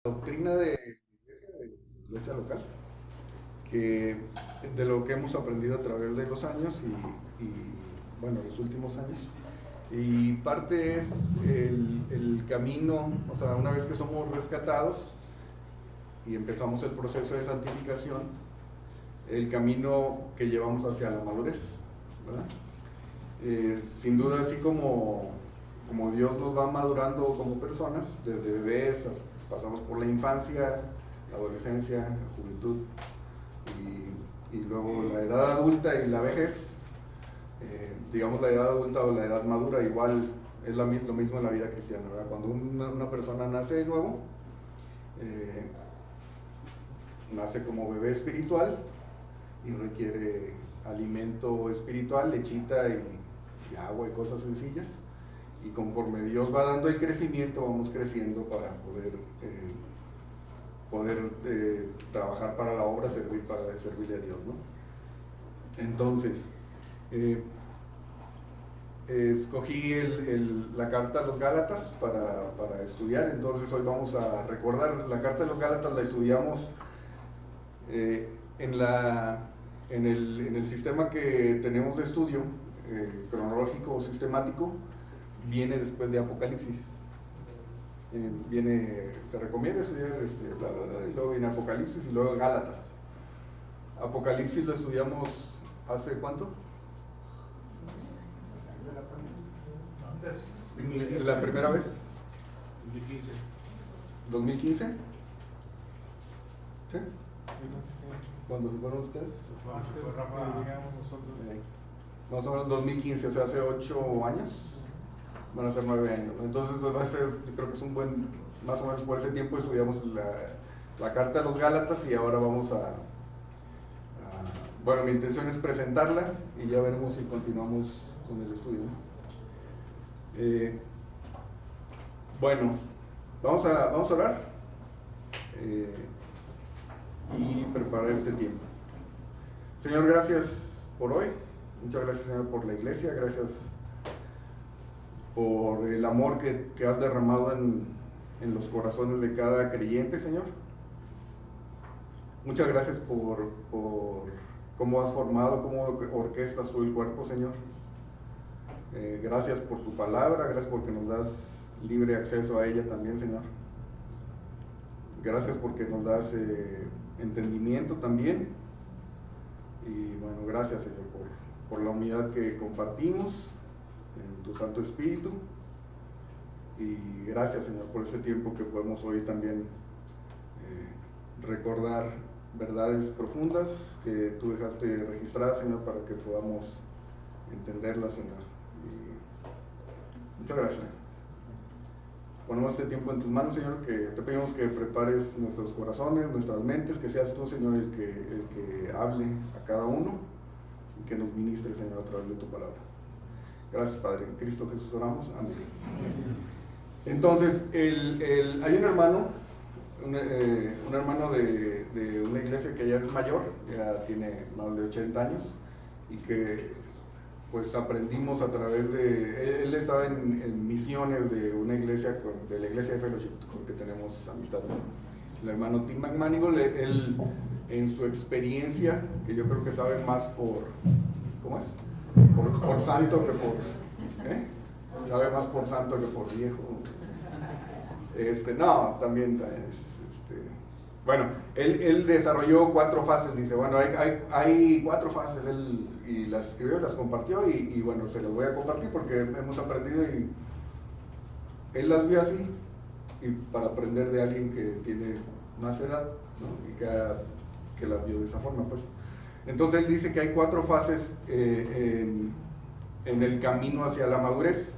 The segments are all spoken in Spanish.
Doctrina de la iglesia local, que de lo que hemos aprendido a través de los años bueno, los últimos años. Y parte es el camino, o sea, una vez que somos rescatados y empezamos el proceso de santificación, el camino que llevamos hacia la madurez, ¿verdad? Sin duda, así como Dios nos va madurando como personas, desde bebés pasamos por la infancia, la adolescencia, la juventud y luego la edad adulta y la vejez. Digamos, la edad adulta o la edad madura igual es lo mismo en la vida cristiana, ¿verdad? Cuando una persona nace de nuevo, eh, nace como bebé espiritual y requiere alimento espiritual, lechita y agua y cosas sencillas. Y conforme Dios va dando el crecimiento, vamos creciendo para poder trabajar para la obra, para servirle a Dios, ¿no? Entonces, eh, escogí la carta a los Gálatas para estudiar. Entonces hoy vamos a recordar, la carta de los Gálatas la estudiamos eh, en, la, en el sistema que tenemos de estudio, cronológico o sistemático, viene después de Apocalipsis. Se recomienda estudiar bla, bla, bla, y luego viene Apocalipsis y luego Gálatas. Apocalipsis lo estudiamos hace ¿cuánto? La primera vez. 2015. 2015. ¿Sí? ¿Cuándo se fueron ustedes? Más o menos 2015, o sea, hace 8 años. Van a ser 9 años. Entonces, pues va a ser, yo creo que es un buen, más o menos por ese tiempo estudiamos la carta de los Gálatas y ahora vamos bueno, mi intención es presentarla y ya veremos si continuamos con el estudio, ¿no? Bueno, vamos a orar eh, y preparar este tiempo. Señor, gracias por hoy. Muchas gracias, Señor, por la iglesia. Gracias por el amor que has derramado en los corazones de cada creyente, Señor. Muchas gracias por cómo has formado, cómo orquestas tú el cuerpo, Señor. Gracias por tu palabra, gracias porque nos das libre acceso a ella también, Señor. Gracias porque nos das entendimiento también. Y bueno, gracias, Señor, por la unidad que compartimos en tu Santo Espíritu. Y gracias, Señor, por ese tiempo que podemos hoy también recordar verdades profundas que tú dejaste registradas, Señor, para que podamos entenderlas, Señor. Y muchas gracias. Ponemos este tiempo en tus manos, Señor, que te pedimos que prepares nuestros corazones, nuestras mentes, que seas tú, Señor, el que hable a cada uno y que nos ministre, Señor, a través de tu palabra. Gracias, Padre. En Cristo Jesús oramos. Amén. Entonces, hay un hermano, un hermano de una iglesia que ya es mayor, ya tiene más de 80 años, y que pues aprendimos a través él estaba en misiones de una iglesia, de la iglesia de Fellowship, con que tenemos amistad, ¿no? El hermano Tim McManigal, él en su experiencia, que yo creo que sabe más ¿cómo es? Por santo que sabe más por santo que por viejo. No, también, bueno, él desarrolló 4 fases, dice, bueno, hay 4 fases, y las escribió, las compartió, y bueno, se las voy a compartir porque hemos aprendido y él las vio así, y para aprender de alguien que tiene más edad, ¿no? Y que las vio de esa forma, pues. Entonces él dice que hay 4 fases en el camino hacia la madurez.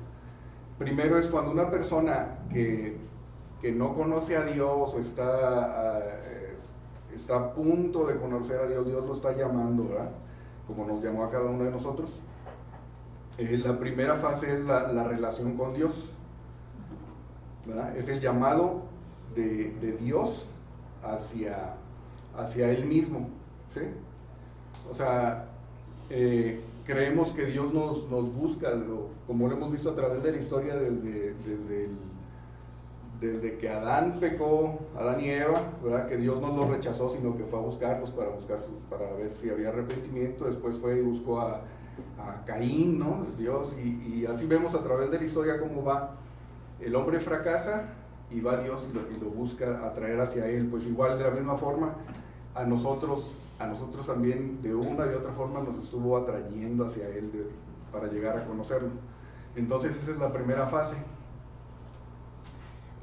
Primero es cuando una persona que no conoce a Dios o está a punto de conocer a Dios, Dios lo está llamando, ¿verdad? Como nos llamó a cada uno de nosotros. La primera fase es la relación con Dios, ¿verdad? Es el llamado de Dios hacia Él mismo, ¿sí? O sea, creemos que Dios nos busca, como lo hemos visto a través de la historia desde que Adán pecó, Adán y Eva, ¿verdad? Que Dios no los rechazó, sino que fue a buscarlos para ver si había arrepentimiento. Después fue y buscó a Caín, ¿no? Dios, y así vemos a través de la historia cómo va. El hombre fracasa y va Dios y lo busca atraer hacia él. Pues igual, de la misma forma, a nosotros también de una y otra forma nos estuvo atrayendo hacia él para llegar a conocerlo. Entonces esa es la primera fase.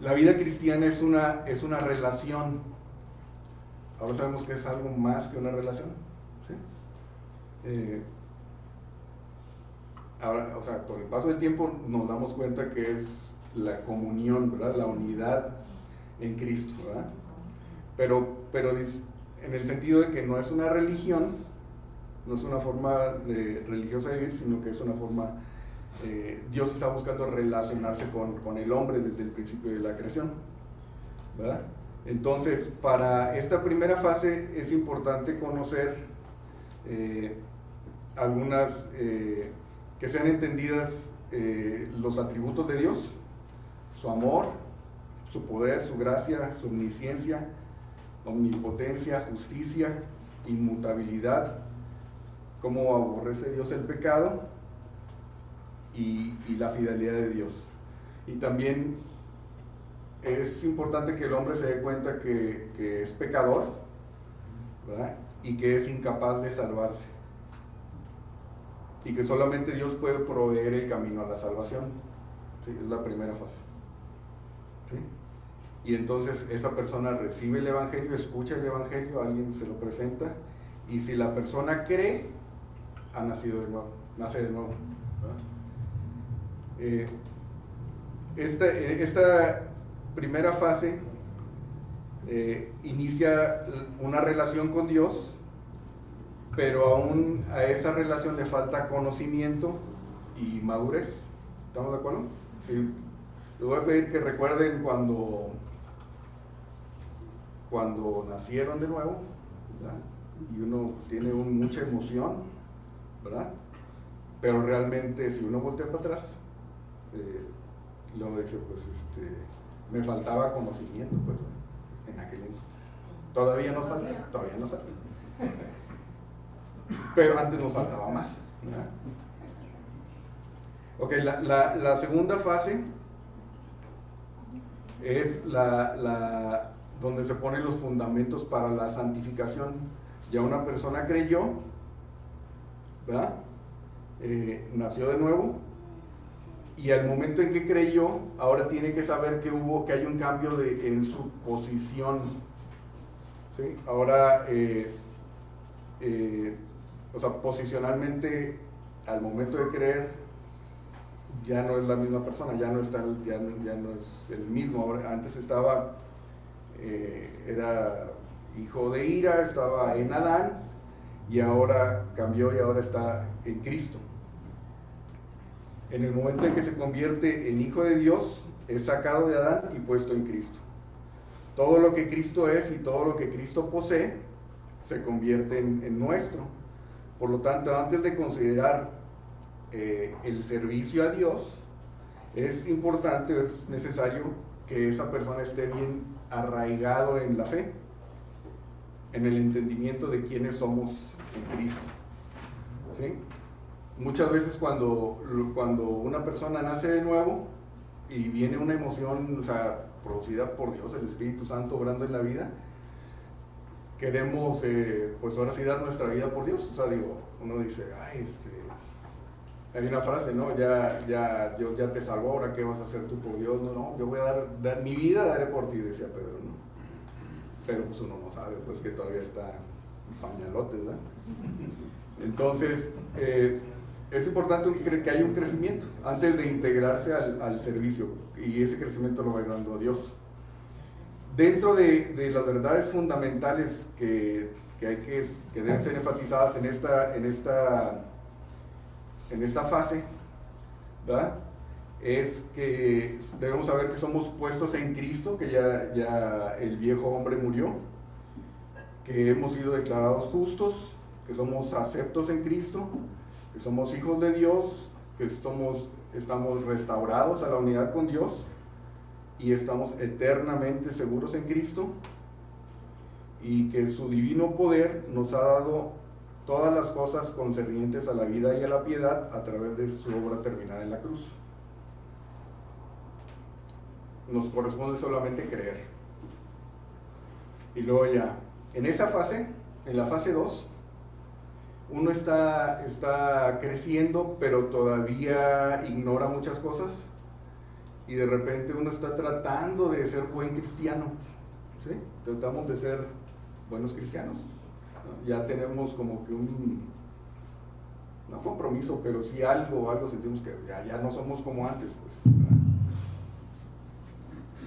La vida cristiana es una relación. Ahora sabemos que es algo más que una relación, ¿sí? Ahora, o sea, con el paso del tiempo nos damos cuenta que es la comunión, ¿verdad? La unidad en Cristo, ¿verdad? Pero en el sentido de que no es una religión, no es una forma religiosa de vivir, sino que es una forma, Dios está buscando relacionarse con el hombre desde el principio de la creación, ¿verdad? Entonces, para esta primera fase es importante conocer algunas, que sean entendidas los atributos de Dios, su amor, su poder, su gracia, su omnisciencia, omnipotencia, justicia, inmutabilidad, cómo aborrece Dios el pecado y la fidelidad de Dios. Y también es importante que el hombre se dé cuenta que es pecador, ¿verdad? Y que es incapaz de salvarse. Y que solamente Dios puede proveer el camino a la salvación. ¿Sí? Es la primera fase. ¿Sí? Y entonces esa persona recibe el Evangelio, escucha el Evangelio, alguien se lo presenta, y si la persona cree, ha nacido de nuevo, nace de nuevo. Esta primera fase inicia una relación con Dios, pero aún a esa relación le falta conocimiento y madurez. ¿Estamos de acuerdo? Sí. Les voy a pedir que recuerden cuando nacieron de nuevo, ¿verdad? Y uno tiene mucha emoción, ¿verdad? Pero realmente si uno voltea para atrás, luego dice, pues me faltaba conocimiento, pues, en aquel entonces. Todavía nos falta. Pero antes nos faltaba más, ¿verdad? Ok, la segunda fase es donde se ponen los fundamentos para la santificación. Ya una persona creyó, ¿verdad? Nació de nuevo, y al momento en que creyó, ahora tiene que saber que hay un cambio en su posición, ¿sí? Ahora, o sea, posicionalmente, al momento de creer, ya no es la misma persona, ya no es el mismo. Ahora, antes era hijo de ira, estaba en Adán, y ahora cambió y ahora está en Cristo. En el momento en que se convierte en hijo de Dios, es sacado de Adán y puesto en Cristo. Todo lo que Cristo es y todo lo que Cristo posee se convierte en nuestro. Por lo tanto, antes de considerar el servicio a Dios, es importante, es necesario que esa persona esté bien arraigado en la fe, en el entendimiento de quiénes somos en Cristo, ¿sí? Muchas veces cuando una persona nace de nuevo y viene una emoción, o sea, producida por Dios, el Espíritu Santo obrando en la vida, queremos, pues ahora sí dar nuestra vida por Dios. O sea, uno dice, ay, hay una frase, ¿no? Dios ya te salvó, ahora qué vas a hacer tú por Dios. No, yo voy a dar mi vida, daré por ti, decía Pedro, ¿no? Pero pues uno no sabe, pues que todavía está pañalotes, ¿verdad? Entonces, es importante que haya un crecimiento antes de integrarse al servicio, y ese crecimiento lo va dando Dios. Dentro de las verdades fundamentales que deben ser enfatizadas en esta fase, ¿verdad? Es que debemos saber que somos puestos en Cristo, que ya el viejo hombre murió, que hemos sido declarados justos, que somos aceptos en Cristo, que somos hijos de Dios, que estamos restaurados a la unidad con Dios, y estamos eternamente seguros en Cristo, y que su divino poder nos ha dado todas las cosas concernientes a la vida y a la piedad a través de su obra terminada en la cruz. Nos corresponde solamente creer. Y luego ya, en esa fase, en la fase 2, uno está creciendo, pero todavía ignora muchas cosas, y de repente uno está tratando de ser buen cristiano, ¿sí? Tratamos de ser buenos cristianos, ¿no? Ya tenemos como que no compromiso, pero sí algo sentimos que ya no somos como antes, pues.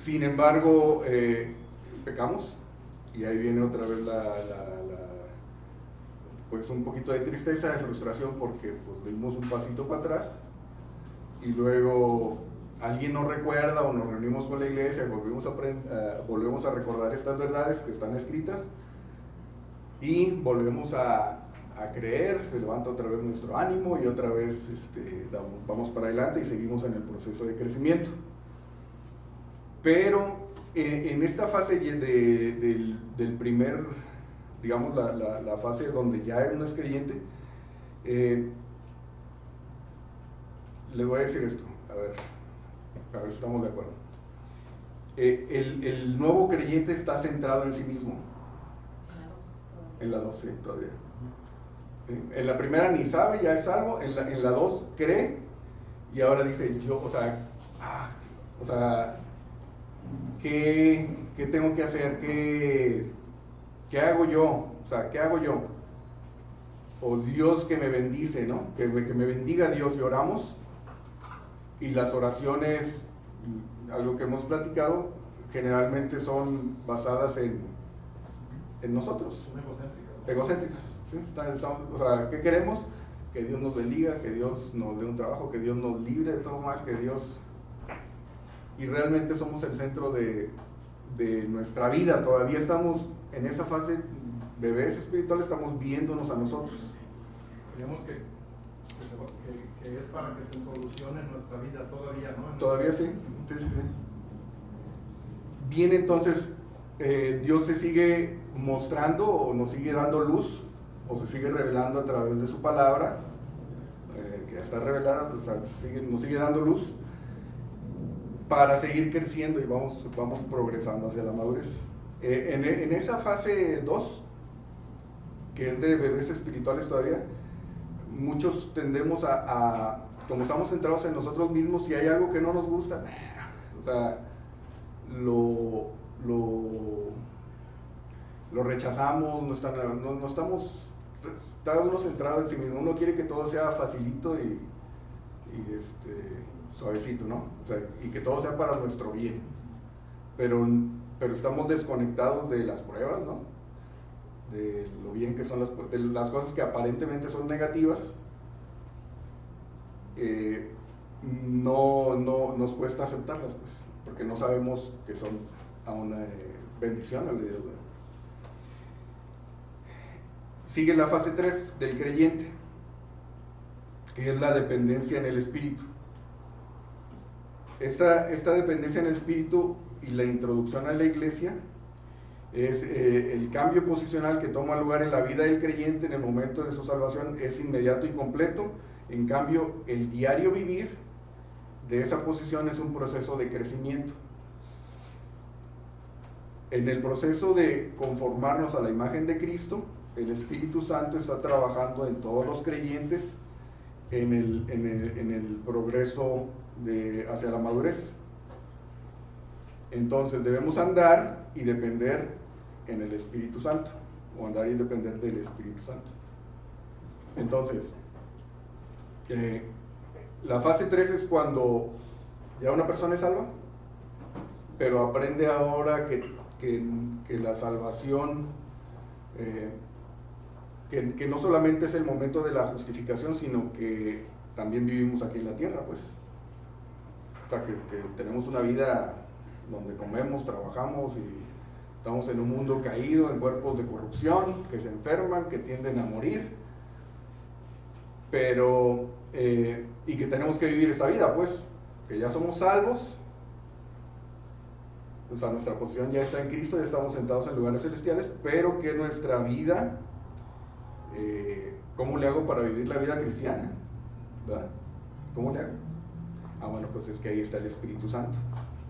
Sin embargo, pecamos, y ahí viene otra vez pues un poquito de tristeza, de frustración, porque pues dimos un pasito para atrás, y luego alguien nos recuerda, o nos reunimos con la iglesia, volvemos a recordar estas verdades que están escritas, y volvemos a creer, se levanta otra vez nuestro ánimo, y otra vez vamos para adelante y seguimos en el proceso de crecimiento. Pero en esta fase del primer, digamos, la fase donde ya uno es creyente, les voy a decir esto, a ver si estamos de acuerdo. El nuevo creyente está centrado en sí mismo. En la 2, sí, todavía. En la primera ni sabe, ya es salvo. En la 2 cree, y ahora dice yo, o sea, ¿qué tengo que hacer? ¿Qué hago yo? O sea, ¿qué hago yo? O Dios que me bendice, ¿no? Que me bendiga Dios, y oramos. Y las oraciones, algo que hemos platicado, generalmente son basadas en nosotros. Son egocéntricas. ¿Sí? O sea, ¿qué queremos? Que Dios nos bendiga, que Dios nos dé un trabajo, que Dios nos libre de todo mal, que Dios... Y realmente somos el centro de nuestra vida. Todavía estamos en esa fase, bebés espirituales, estamos viéndonos a nosotros. Digamos que es para que se solucione nuestra vida todavía, ¿no? Todavía sí. Bien, entonces, Dios se sigue mostrando, o nos sigue dando luz, o se sigue revelando a través de su palabra, que ya está revelada, o sea, nos sigue dando luz, para seguir creciendo, y vamos progresando hacia la madurez. En esa fase 2, que es de bebés espirituales todavía, muchos tendemos como estamos centrados en nosotros mismos, si hay algo que no nos gusta, o sea, lo rechazamos, no estamos, está uno centrado en sí mismo, uno quiere que todo sea facilito y suavecito, ¿no? O sea, y que todo sea para nuestro bien, pero estamos desconectados de las pruebas, ¿no? De lo bien que son de las cosas que aparentemente son negativas. No nos cuesta aceptarlas, pues, porque no sabemos que son a una bendición al de Dios, ¿verdad? Sigue la fase 3 del creyente, que es la dependencia en el Espíritu. Esta dependencia en el Espíritu y la introducción a la iglesia es el cambio posicional que toma lugar en la vida del creyente en el momento de su salvación, es inmediato y completo. En cambio, el diario vivir de esa posición es un proceso de crecimiento. En el proceso de conformarnos a la imagen de Cristo, el Espíritu Santo está trabajando en todos los creyentes en el progreso hacia la madurez. Entonces debemos andar y depender en el Espíritu Santo, o andar y depender del Espíritu Santo. Entonces, la fase 3 es cuando ya una persona es salva, pero aprende ahora que la salvación, que no solamente es el momento de la justificación, sino que también vivimos aquí en la tierra, pues. O sea, que tenemos una vida donde comemos, trabajamos, y estamos en un mundo caído, en cuerpos de corrupción, que se enferman, que tienden a morir, pero, y que tenemos que vivir esta vida, pues, que ya somos salvos, o sea, nuestra posición ya está en Cristo, ya estamos sentados en lugares celestiales, pero que nuestra vida, ¿cómo le hago para vivir la vida cristiana? ¿Verdad? ¿Cómo le hago? Bueno, pues es que ahí está el Espíritu Santo,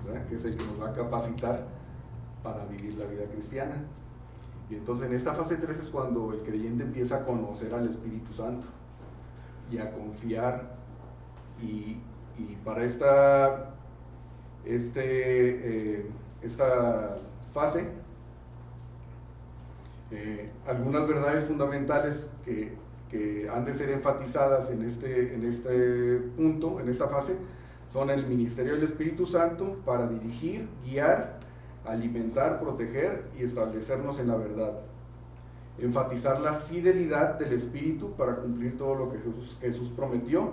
¿verdad? Que es el que nos va a capacitar para vivir la vida cristiana. Y entonces en esta fase 3 es cuando el creyente empieza a conocer al Espíritu Santo y a confiar, y para esta fase, algunas verdades fundamentales que han de ser enfatizadas en este punto, en esta fase, son el ministerio del Espíritu Santo para dirigir, guiar, alimentar, proteger y establecernos en la verdad. Enfatizar la fidelidad del Espíritu para cumplir todo lo que Jesús prometió.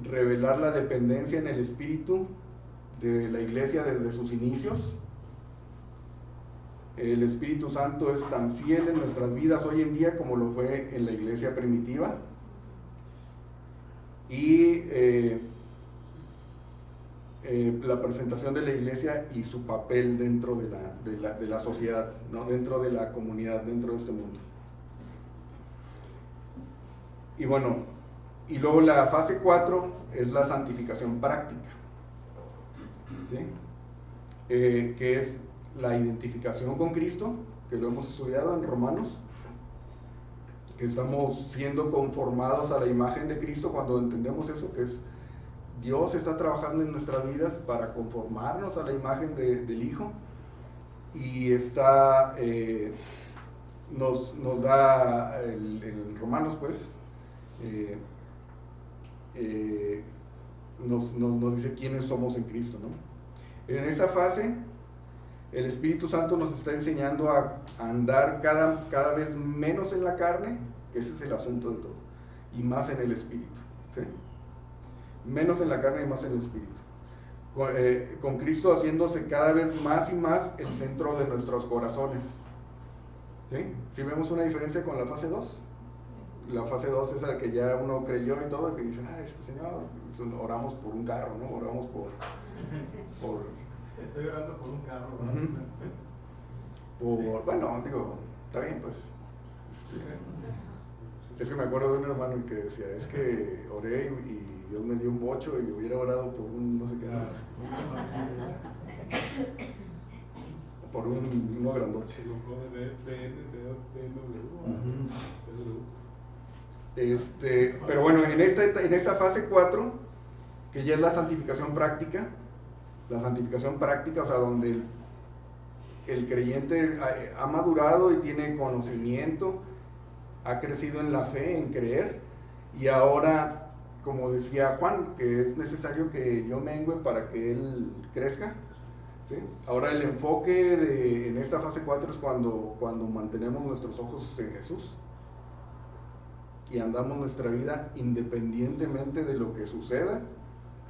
Revelar la dependencia en el Espíritu de la iglesia desde sus inicios. El Espíritu Santo es tan fiel en nuestras vidas hoy en día como lo fue en la iglesia primitiva. Y la presentación de la iglesia y su papel dentro de la sociedad, ¿no? Dentro de la comunidad, dentro de este mundo. Y bueno, y luego la fase 4 es la santificación práctica, ¿sí? Que es la identificación con Cristo, que lo hemos estudiado en Romanos, que estamos siendo conformados a la imagen de Cristo. Cuando entendemos eso, que es Dios está trabajando en nuestras vidas para conformarnos a la imagen del Hijo, y está, nos da el Romanos, pues, nos dice quiénes somos en Cristo, ¿no? En esa fase, el Espíritu Santo nos está enseñando a andar cada vez menos en la carne, que ese es el asunto de todo, y más en el Espíritu, ¿sí? Menos en la carne y más en el Espíritu. Con Cristo haciéndose cada vez más y más el centro de nuestros corazones, ¿sí? ¿Sí vemos una diferencia con la fase 2? La fase 2 es la que ya uno creyó y todo, que dicen, Señor, oramos por un carro, ¿no? Oramos por Estoy orando por un carro, ¿no? Bueno, digo, está bien, pues. Es que me acuerdo de un hermano que decía, es que oré y Dios me dio un bocho y hubiera orado por un no sé qué. Por uno grandote. Pero bueno, en esta fase 4, que ya es la santificación práctica, o sea, donde el creyente ha madurado y tiene conocimiento, ha crecido en la fe, en creer, y ahora, como decía Juan, que es necesario que yo mengüe para que él crezca, ¿sí? Ahora el enfoque en esta fase 4 es cuando mantenemos nuestros ojos en Jesús y andamos nuestra vida independientemente de lo que suceda,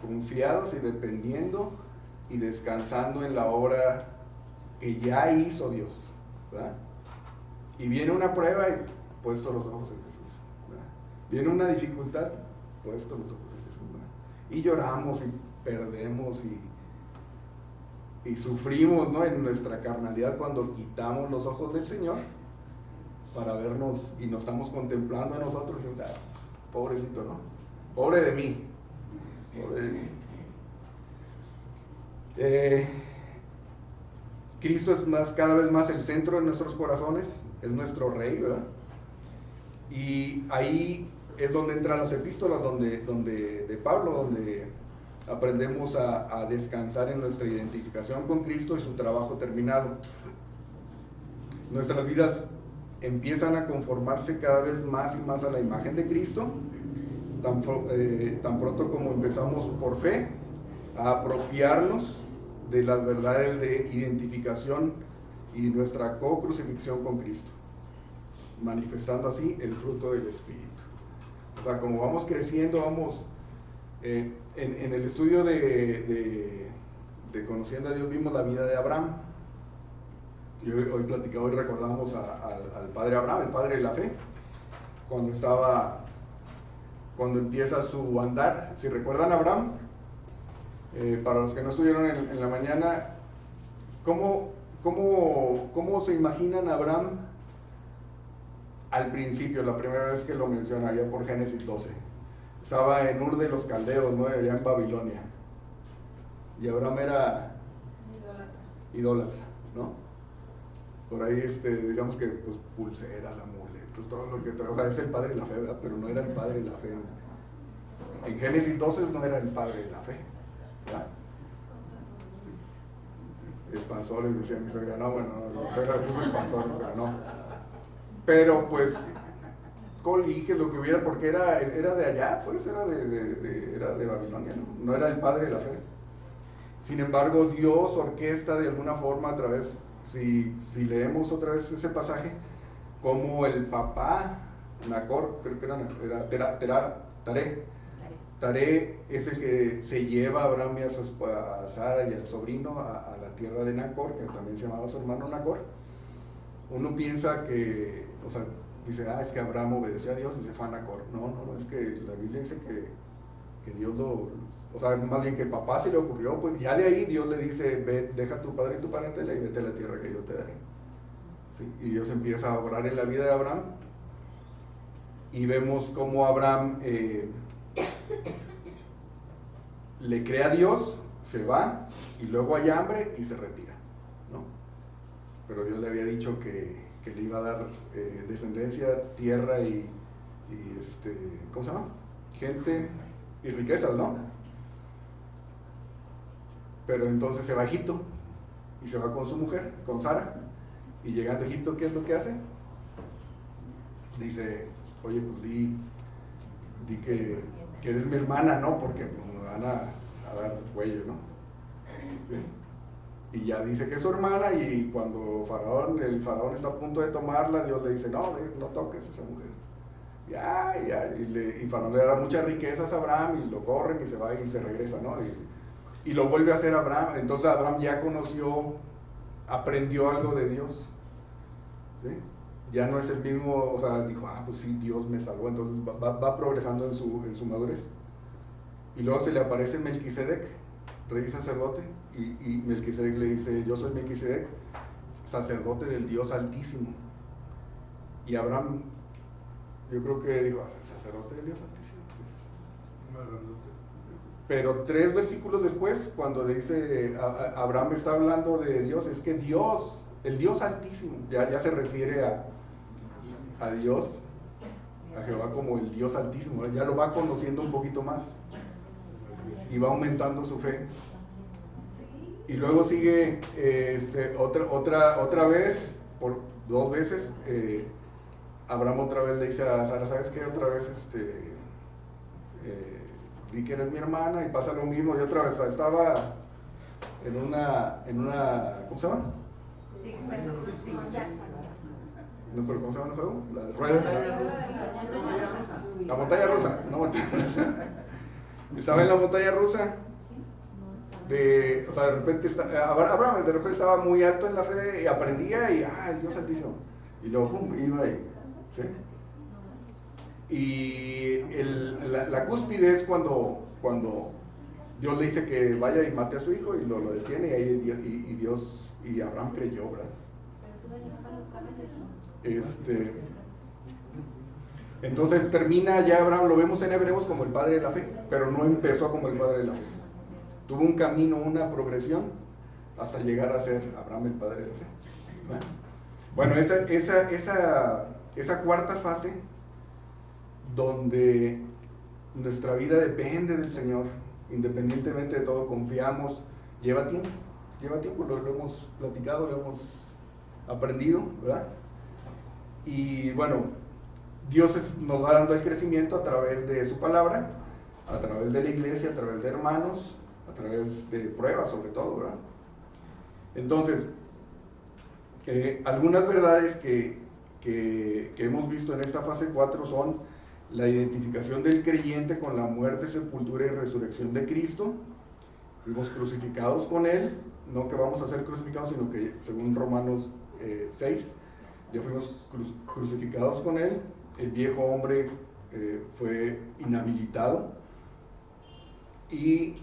confiados y dependiendo y descansando en la obra que ya hizo Dios, ¿verdad? Y viene una prueba y puesto los ojos en Jesús, ¿verdad? Viene una dificultad, puesto los ojos en Jesús, ¿verdad? Y lloramos y perdemos y sufrimos, ¿no? En nuestra carnalidad cuando quitamos los ojos del Señor para vernos y nos estamos contemplando a nosotros y pobrecito, ¿no? Pobre de mí, pobre de mí. Cristo es cada vez más el centro de nuestros corazones, es nuestro Rey, ¿verdad? Y ahí es donde entran las epístolas de Pablo, donde aprendemos a descansar en nuestra identificación con Cristo y su trabajo terminado. Nuestras vidas empiezan a conformarse cada vez más y más a la imagen de Cristo, tan pronto como empezamos por fe a apropiarnos de las verdades de identificación y nuestra co-crucifixión con Cristo, manifestando así el fruto del Espíritu. O sea, como vamos creciendo, vamos en el estudio de Conociendo a Dios vimos la vida de Abraham. Y hoy platicamos y recordamos al padre Abraham, el padre de la fe, cuando empieza su andar. Si recuerdan a Abraham, para los que no estuvieron en la mañana, ¿Cómo se imaginan a Abraham al principio, la primera vez que lo menciona, allá por Génesis 12? Estaba en Ur de los Caldeos, ¿no? Allá en Babilonia. Y Abraham era idólatra, ¿no? Por ahí, digamos que, pues, pulseras, amuletos, todo lo que trae. O sea, es el padre de la fe, ¿verdad? Pero no era el padre de la fe. En Génesis 12 no era el padre de la fe, ¿verdad? Expansores, decía mi suegra. No, bueno, no, suegra puso expansores, pero no. Pero, pues, colige lo que hubiera, porque era de allá, pues, era de Babilonia, ¿no? No era el padre de la fe. Sin embargo, Dios orquesta de alguna forma a través, si leemos otra vez ese pasaje, como el papá, Nacor, creo que era Taré es el que se lleva a Abraham y a Sara y al sobrino a la tierra de Nacor, que también se llamaba su hermano Nacor. Uno piensa que, o sea, dice, es que Abraham obedeció a Dios y se fue a Nacor. No, es que la Biblia dice que Dios o sea, más bien que el papá se le ocurrió, pues ya de ahí Dios le dice, ve, deja a tu padre y tu parentela y vete a la tierra que yo te daré. ¿Sí? Y Dios empieza a obrar en la vida de Abraham y vemos cómo Abraham le cree a Dios, se va y luego hay hambre y se retira, ¿no? Pero Dios le había dicho que le iba a dar descendencia, tierra y ¿cómo se llama? Gente y riquezas, ¿no? Pero entonces se va a Egipto y se va con su mujer, con Sara, y llegando a Egipto, ¿qué es lo que hace? Dice, oye, pues di que eres mi hermana, ¿no? Porque pues, me van a dar cuello, ¿no? ¿Sí? Y ya dice que es su hermana, y cuando el faraón está a punto de tomarla, Dios le dice, no toques a esa mujer. Y Faraón le da muchas riquezas a Abraham y lo corren y se va y se regresa, ¿no? Y lo vuelve a hacer Abraham. Entonces Abraham ya aprendió algo de Dios, ¿sí? Ya no es el mismo, o sea, dijo, pues sí, Dios me salvó. Entonces va progresando en su madurez. Y luego se le aparece Melquisedec, rey sacerdote, y Melquisedec le dice, yo soy Melquisedec, sacerdote del Dios Altísimo. Y Abraham, yo creo que dijo, sacerdote del Dios Altísimo. Pero 3 versículos después, cuando dice, Abraham está hablando de Dios, es que Dios, el Dios Altísimo, ya se refiere a Dios, a Jehová como el Dios Altísimo, ya lo va conociendo un poquito más y va aumentando su fe. Y luego sigue otra vez, por 2 veces, Abraham otra vez le dice a Sara, ¿sabes qué? Otra vez di que eres mi hermana, y pasa lo mismo, y otra vez estaba en una ¿cómo se llama? Sí. No, pero ¿cómo se llama el juego? La rueda. La montaña rusa. Estaba en la montaña rusa. O sea, de repente Abraham de repente estaba muy alto en la fe y aprendía y Dios Santísimo. Y luego pum, iba ahí. ¿Sí? Y la cúspide es cuando Dios le dice que vaya y mate a su hijo y lo detiene, y ahí Dios y Abraham creyó, ¿verdad? Entonces termina ya Abraham, lo vemos en Hebreos como el padre de la fe, pero no empezó como el padre de la fe. Tuvo un camino, una progresión, hasta llegar a ser Abraham el padre de la fe. Bueno, esa cuarta fase, donde nuestra vida depende del Señor, independientemente de todo, confiamos, lleva tiempo, lo hemos platicado, lo hemos aprendido, ¿verdad? Y bueno, Dios nos va dando el crecimiento a través de su palabra, a través de la iglesia, a través de hermanos, a través de pruebas sobre todo, ¿verdad? Entonces, algunas verdades que hemos visto en esta fase 4 son la identificación del creyente con la muerte, sepultura y resurrección de Cristo. Fuimos crucificados con Él, no que vamos a ser crucificados, sino que según Romanos 6, ya fuimos crucificados con Él. El viejo hombre fue inhabilitado y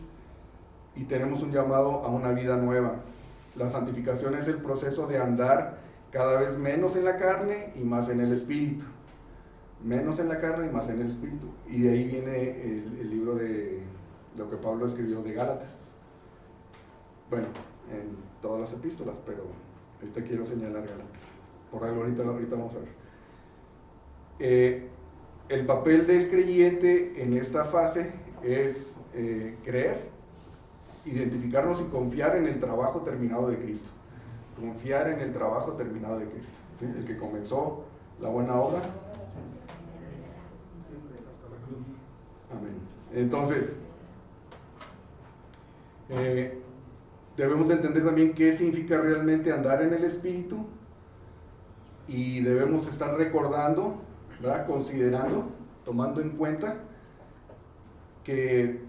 tenemos un llamado a una vida nueva. La santificación es el proceso de andar cada vez menos en la carne y más en el espíritu. Menos en la carne y más en el espíritu. Y de ahí viene el libro de lo que Pablo escribió de Gálatas. Bueno, en todas las epístolas, pero ahorita quiero señalar Gálatas. Por algo ahorita vamos a ver. El papel del creyente en esta fase es creer, identificarnos y confiar en el trabajo terminado de Cristo. Confiar en el trabajo terminado de Cristo, ¿sí? El que comenzó la buena obra. Amén. Entonces, debemos de entender también qué significa realmente andar en el Espíritu, y debemos estar recordando, ¿verdad? Considerando, tomando en cuenta que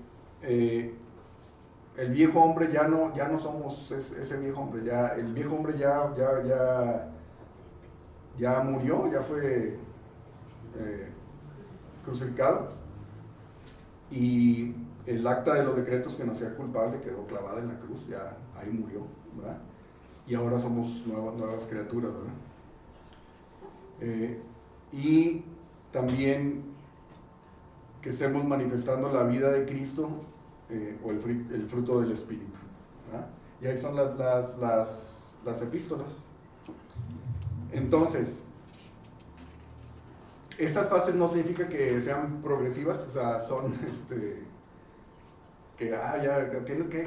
el viejo hombre ya no somos ese viejo hombre, el viejo hombre ya murió, ya fue crucificado, y el acta de los decretos que nos hacía culpable quedó clavada en la cruz, ya ahí murió, ¿verdad? Y ahora somos nuevas criaturas, ¿verdad? Y también que estemos manifestando la vida de Cristo, o el fruto del Espíritu, ¿verdad? Y ahí son las epístolas. Entonces, esas fases no significa que sean progresivas, o sea, son que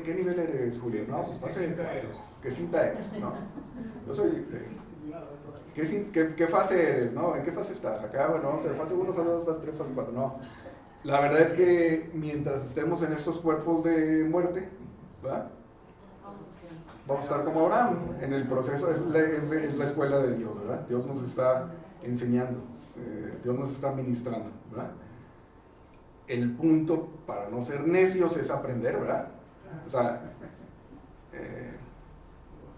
¿qué nivel eres, Julio? No, pues fase 4. ¿Qué cinta eres? ¿No? Yo soy ¿qué fase eres? ¿No? ¿En qué fase estás? Acá, bueno, vamos a ver, fase 1, fase 2, fase 3, fase 4. No. La verdad es que mientras estemos en estos cuerpos de muerte, ¿verdad? Vamos a estar como Abraham, en el proceso, es la escuela de Dios, ¿verdad? Dios nos está enseñando, Dios nos está ministrando, ¿verdad? El punto para no ser necios es aprender, ¿verdad? O sea,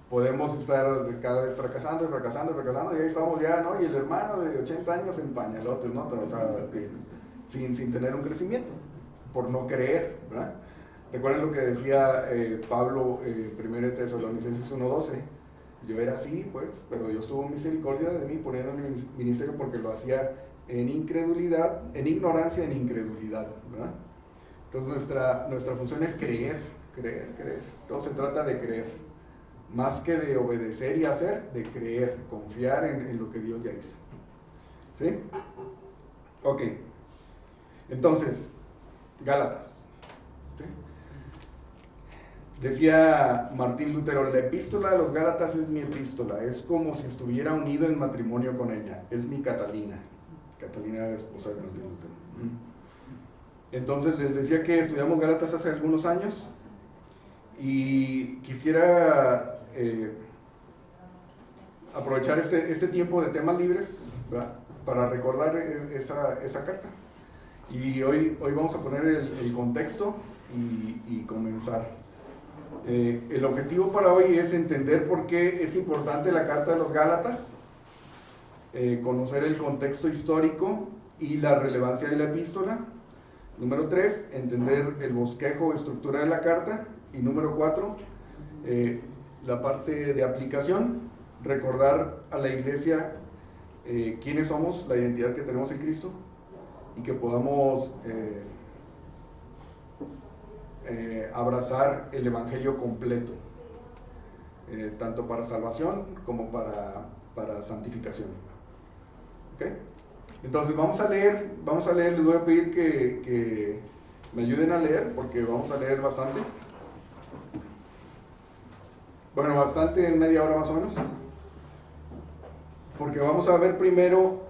podemos estar cada vez fracasando, y ahí estamos ya, ¿no? Y el hermano de 80 años en pañalotes, ¿no? O sea, sin tener un crecimiento, por no creer, ¿verdad? Recuerden lo que decía Pablo, 1 Tesalonicenses 1:12. Yo era así, pues, pero Dios tuvo misericordia de mí poniendo en mi ministerio porque lo hacía en incredulidad, en ignorancia, en incredulidad, ¿verdad? Entonces nuestra función es creer. Todo se trata de creer, más que de obedecer y hacer, de creer, confiar en lo que Dios ya hizo. ¿Sí? Ok. Entonces, Gálatas. ¿Sí? Decía Martín Lutero, la epístola de los Gálatas es mi epístola, es como si estuviera unido en matrimonio con ella, es mi Catalina. Catalina era esposa de Martín Lutero. Entonces les decía que estudiamos Gálatas hace algunos años, y quisiera aprovechar este tiempo de temas libres, ¿verdad? Para recordar esa carta. Y hoy vamos a poner el contexto y comenzar. El objetivo para hoy es entender por qué es importante la carta de los Gálatas, conocer el contexto histórico y la relevancia de la epístola. Número 3, entender el bosquejo o estructura de la carta. Y número 4, la parte de aplicación, recordar a la iglesia quiénes somos, la identidad que tenemos en Cristo, y que podamos abrazar el evangelio completo, tanto para salvación como para santificación. ¿Ok? Entonces vamos a leer, les voy a pedir que me ayuden a leer, porque vamos a leer bastante. Bueno, bastante, en media hora más o menos. Porque vamos a ver primero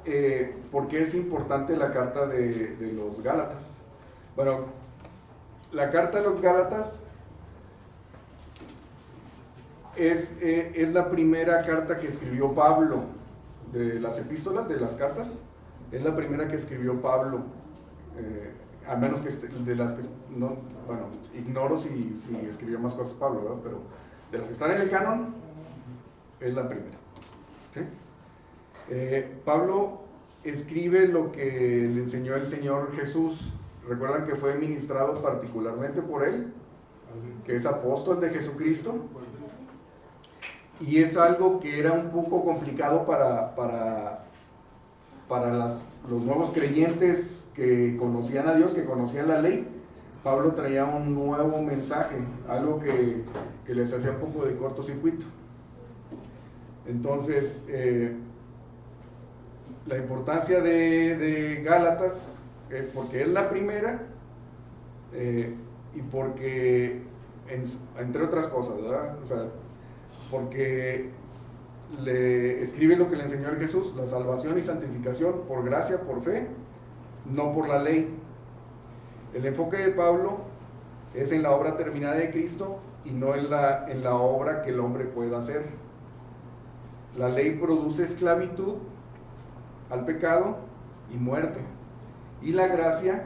por qué es importante la carta de los Gálatas. Bueno, la carta de los Gálatas es la primera carta que escribió Pablo, de las epístolas, de las cartas. Es la primera que escribió Pablo, a menos que de las que no, bueno, ignoro si escribió más cosas Pablo, ¿verdad? Pero de las que están en el canon, es la primera. ¿Sí? Pablo escribe lo que le enseñó el Señor Jesús. Recuerdan que fue ministrado particularmente por él, que es apóstol de Jesucristo. y es algo que era un poco complicado para los nuevos creyentes que conocían a Dios, que conocían la ley. Pablo traía un nuevo mensaje, algo que les hacía un poco de cortocircuito. Entonces, la importancia de Gálatas es porque es la primera y porque, entre otras cosas, ¿verdad? O sea, porque le escribe lo que le enseñó el Jesús, la salvación y santificación por gracia, por fe, no por la ley. El enfoque de Pablo es en la obra terminada de Cristo y no en la obra que el hombre pueda hacer. La ley produce esclavitud al pecado y muerte, y la gracia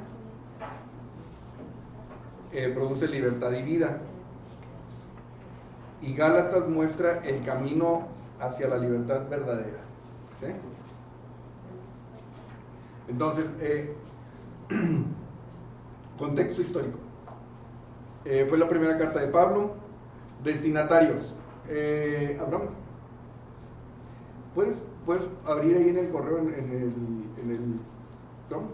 produce libertad y vida. Y Gálatas muestra el camino hacia la libertad verdadera. ¿Sí? Entonces, contexto histórico. Fue la primera carta de Pablo. Destinatarios. Abraham, ¿puedes abrir ahí en el correo, en el Chrome?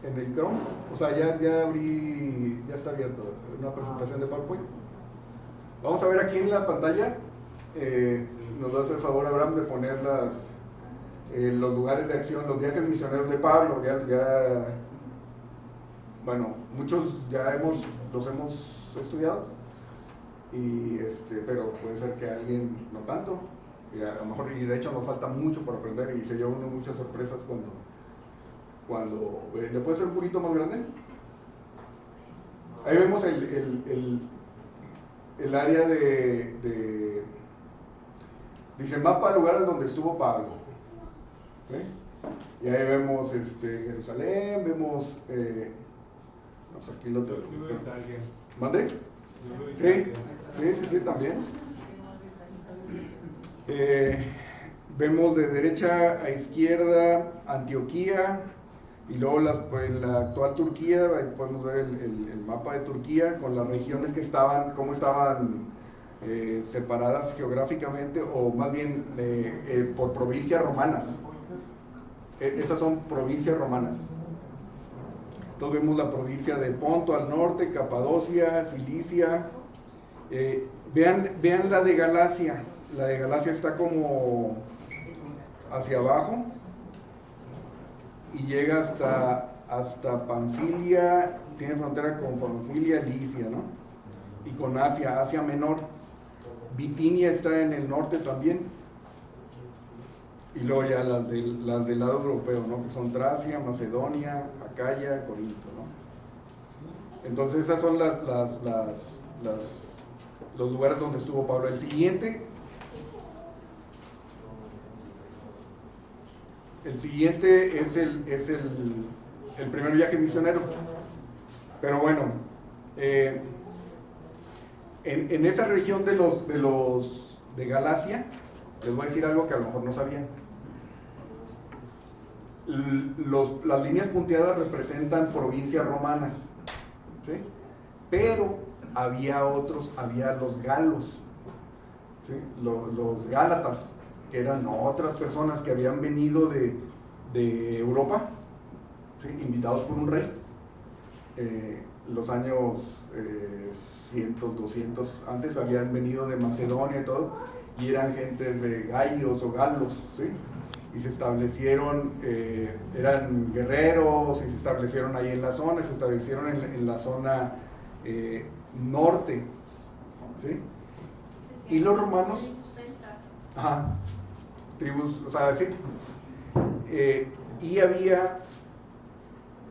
En el Chrome. O sea, ya abrí, ya está abierto una presentación de PowerPoint. Vamos a ver aquí en la pantalla. Nos va a hacer el favor, Abraham, de poner los lugares de acción, los viajes misioneros de Pablo. Bueno, muchos ya los hemos estudiado, pero puede ser que alguien no tanto, y a lo mejor, y de hecho nos falta mucho por aprender, y se lleva uno muchas sorpresas cuando ¿le puede ser un poquito más grande? Ahí vemos el área dice mapa de lugares donde estuvo Pablo. ¿Sí? Y ahí vemos Jerusalén, vemos aquí lo tengo. ¿Mande? Sí, también. Vemos de derecha a izquierda Antioquía, y luego en la actual Turquía podemos ver el mapa de Turquía con las regiones cómo estaban separadas geográficamente, o más bien por provincias romanas. Esas son provincias romanas. Entonces vemos la provincia de Ponto al norte, Capadocia, Cilicia. Vean la de Galacia. La de Galacia está como hacia abajo y llega hasta Panfilia, tiene frontera con Panfilia, Licia, ¿no? Y con Asia Menor. Bitinia está en el norte también. Y luego ya las del lado europeo, ¿no? Que son Tracia, Macedonia, Acaya, Corinto, ¿no? Entonces esas son los lugares donde estuvo Pablo. El siguiente es el primer viaje misionero. Pero bueno, en esa región de Galacia, les voy a decir algo que a lo mejor no sabían. Las líneas punteadas representan provincias romanas, ¿sí? Pero había los galos, ¿sí? Los gálatas, que eran otras personas que habían venido de Europa, ¿sí? Invitados por un rey, los años 100, 200 antes, habían venido de Macedonia y todo, y eran gentes de gallos o galos, ¿sí? Y se establecieron, eran guerreros, y se establecieron ahí en la zona, se establecieron en la zona norte, ¿sí? Y los romanos, tribus, o sea, sí, y había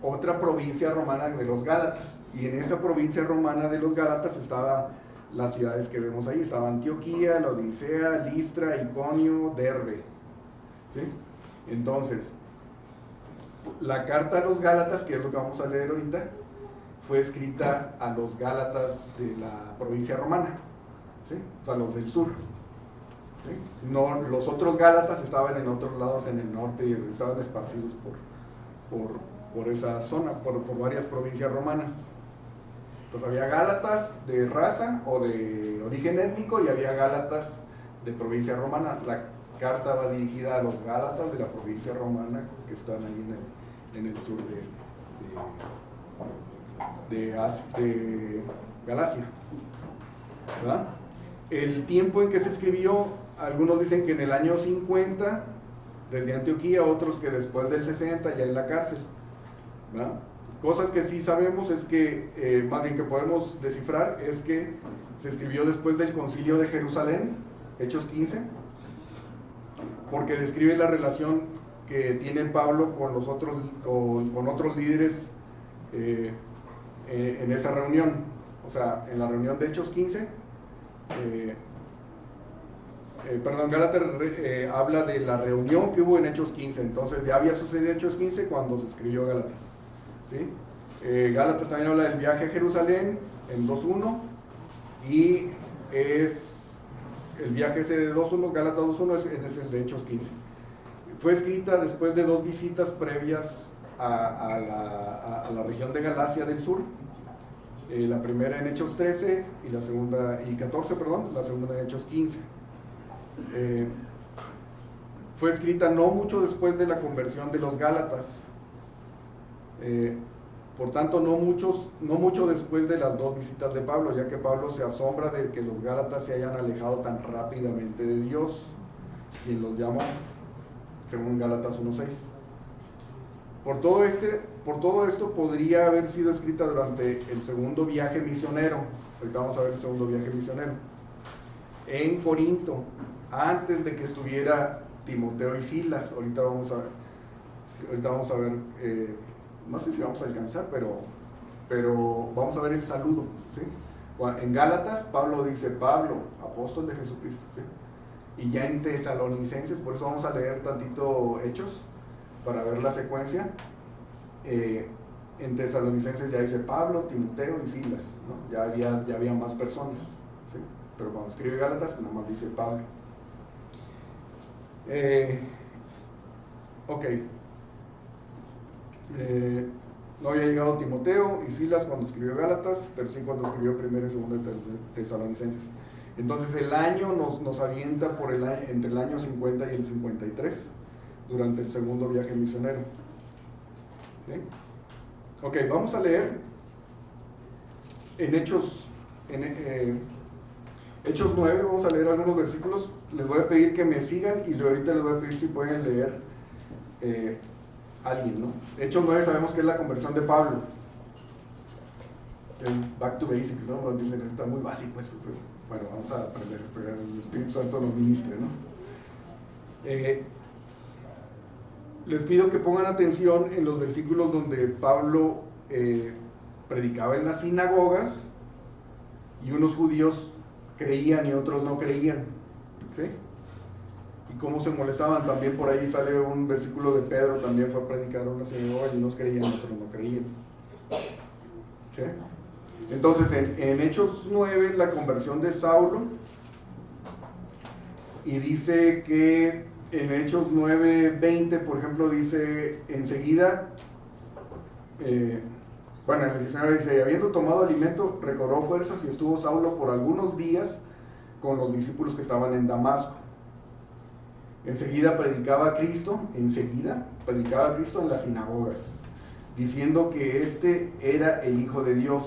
otra provincia romana de los Gálatas, y en esa provincia romana de los Gálatas estaban las ciudades que vemos ahí, estaba Antioquía, la Odisea, Listra, Iconio, Derbe, ¿sí? Entonces, la carta a los Gálatas, que es lo que vamos a leer ahorita, fue escrita a los Gálatas de la provincia romana, ¿sí? O sea, los del sur, ¿sí? No, los otros Gálatas estaban en otros lados, en el norte, y estaban esparcidos por esa zona, por varias provincias romanas. Entonces había Gálatas de raza o de origen étnico, y había Gálatas de provincia romana. La carta va dirigida a los Gálatas de la provincia romana que están ahí en el sur de Galacia, ¿verdad? El tiempo en que se escribió, algunos dicen que en el año 50 desde Antioquía, otros que después del 60 ya en la cárcel, ¿verdad? Cosas que sí sabemos es que, más bien que podemos descifrar, es que se escribió después del concilio de Jerusalén, Hechos 15, porque describe la relación que tiene Pablo con otros líderes en esa reunión. O sea, en la reunión de Hechos 15, Gálatas habla de la reunión que hubo en Hechos 15, entonces ya había sucedido Hechos 15 cuando se escribió Gálatas, ¿sí? Gálatas también habla del viaje a Jerusalén en 2.1 y es el viaje ese de 2.1, Gálatas 2.1 es el de Hechos 15. Fue escrita después de 2 visitas previas a la región de Galacia del sur. La primera en Hechos 13 y la segunda, y 14, perdón, la segunda en Hechos 15. Fue escrita no mucho después de la conversión de los Gálatas. Por tanto, no mucho después de las 2 visitas de Pablo, ya que Pablo se asombra de que los Gálatas se hayan alejado tan rápidamente de Dios, quien los llama, según Gálatas 1.6. Por todo esto podría haber sido escrita durante el segundo viaje misionero. Ahorita vamos a ver el segundo viaje misionero en Corinto, antes de que estuviera Timoteo y Silas. Ahorita vamos a ver, no sé si vamos a alcanzar, pero vamos a ver el saludo, ¿sí? En Gálatas, Pablo dice: Pablo, apóstol de Jesucristo, ¿sí? Y ya en Tesalonicenses, por eso vamos a leer tantito Hechos, para ver la secuencia. En Tesalonicenses ya dice Pablo, Timoteo y Silas, ¿no? Ya había más personas, ¿sí? Pero cuando escribe Gálatas, nada más dice Pablo. Ok. No había llegado Timoteo y Silas cuando escribió Gálatas, pero sí cuando escribió primero y segundo de Tesalonicenses. Entonces el año nos avienta entre el año 50 y el 53, durante el segundo viaje misionero. ¿Sí? Ok, vamos a leer en Hechos 9, vamos a leer algunos versículos. Les voy a pedir que me sigan y ahorita les voy a pedir si pueden leer alguien, ¿no? Hechos 9 sabemos que es la conversión de Pablo. El back to basics, ¿no? Dicen que está muy básico esto, pero bueno, vamos a aprender, esperar el Espíritu Santo nos ministre, ¿no? Les pido que pongan atención en los versículos donde Pablo predicaba en las sinagogas y unos judíos creían y otros no creían, ¿sí? Y cómo se molestaban. También por ahí sale un versículo de Pedro, también fue a predicar en una sinagoga y unos creían y otros no creían, ¿sí? Entonces en Hechos 9 la conversión de Saulo, y dice que en Hechos 9:20, por ejemplo, dice enseguida, bueno, en el diccionario dice: habiendo tomado alimento, recobró fuerzas y estuvo Saulo por algunos días con los discípulos que estaban en Damasco. Enseguida predicaba a Cristo en las sinagogas, diciendo que este era el Hijo de Dios.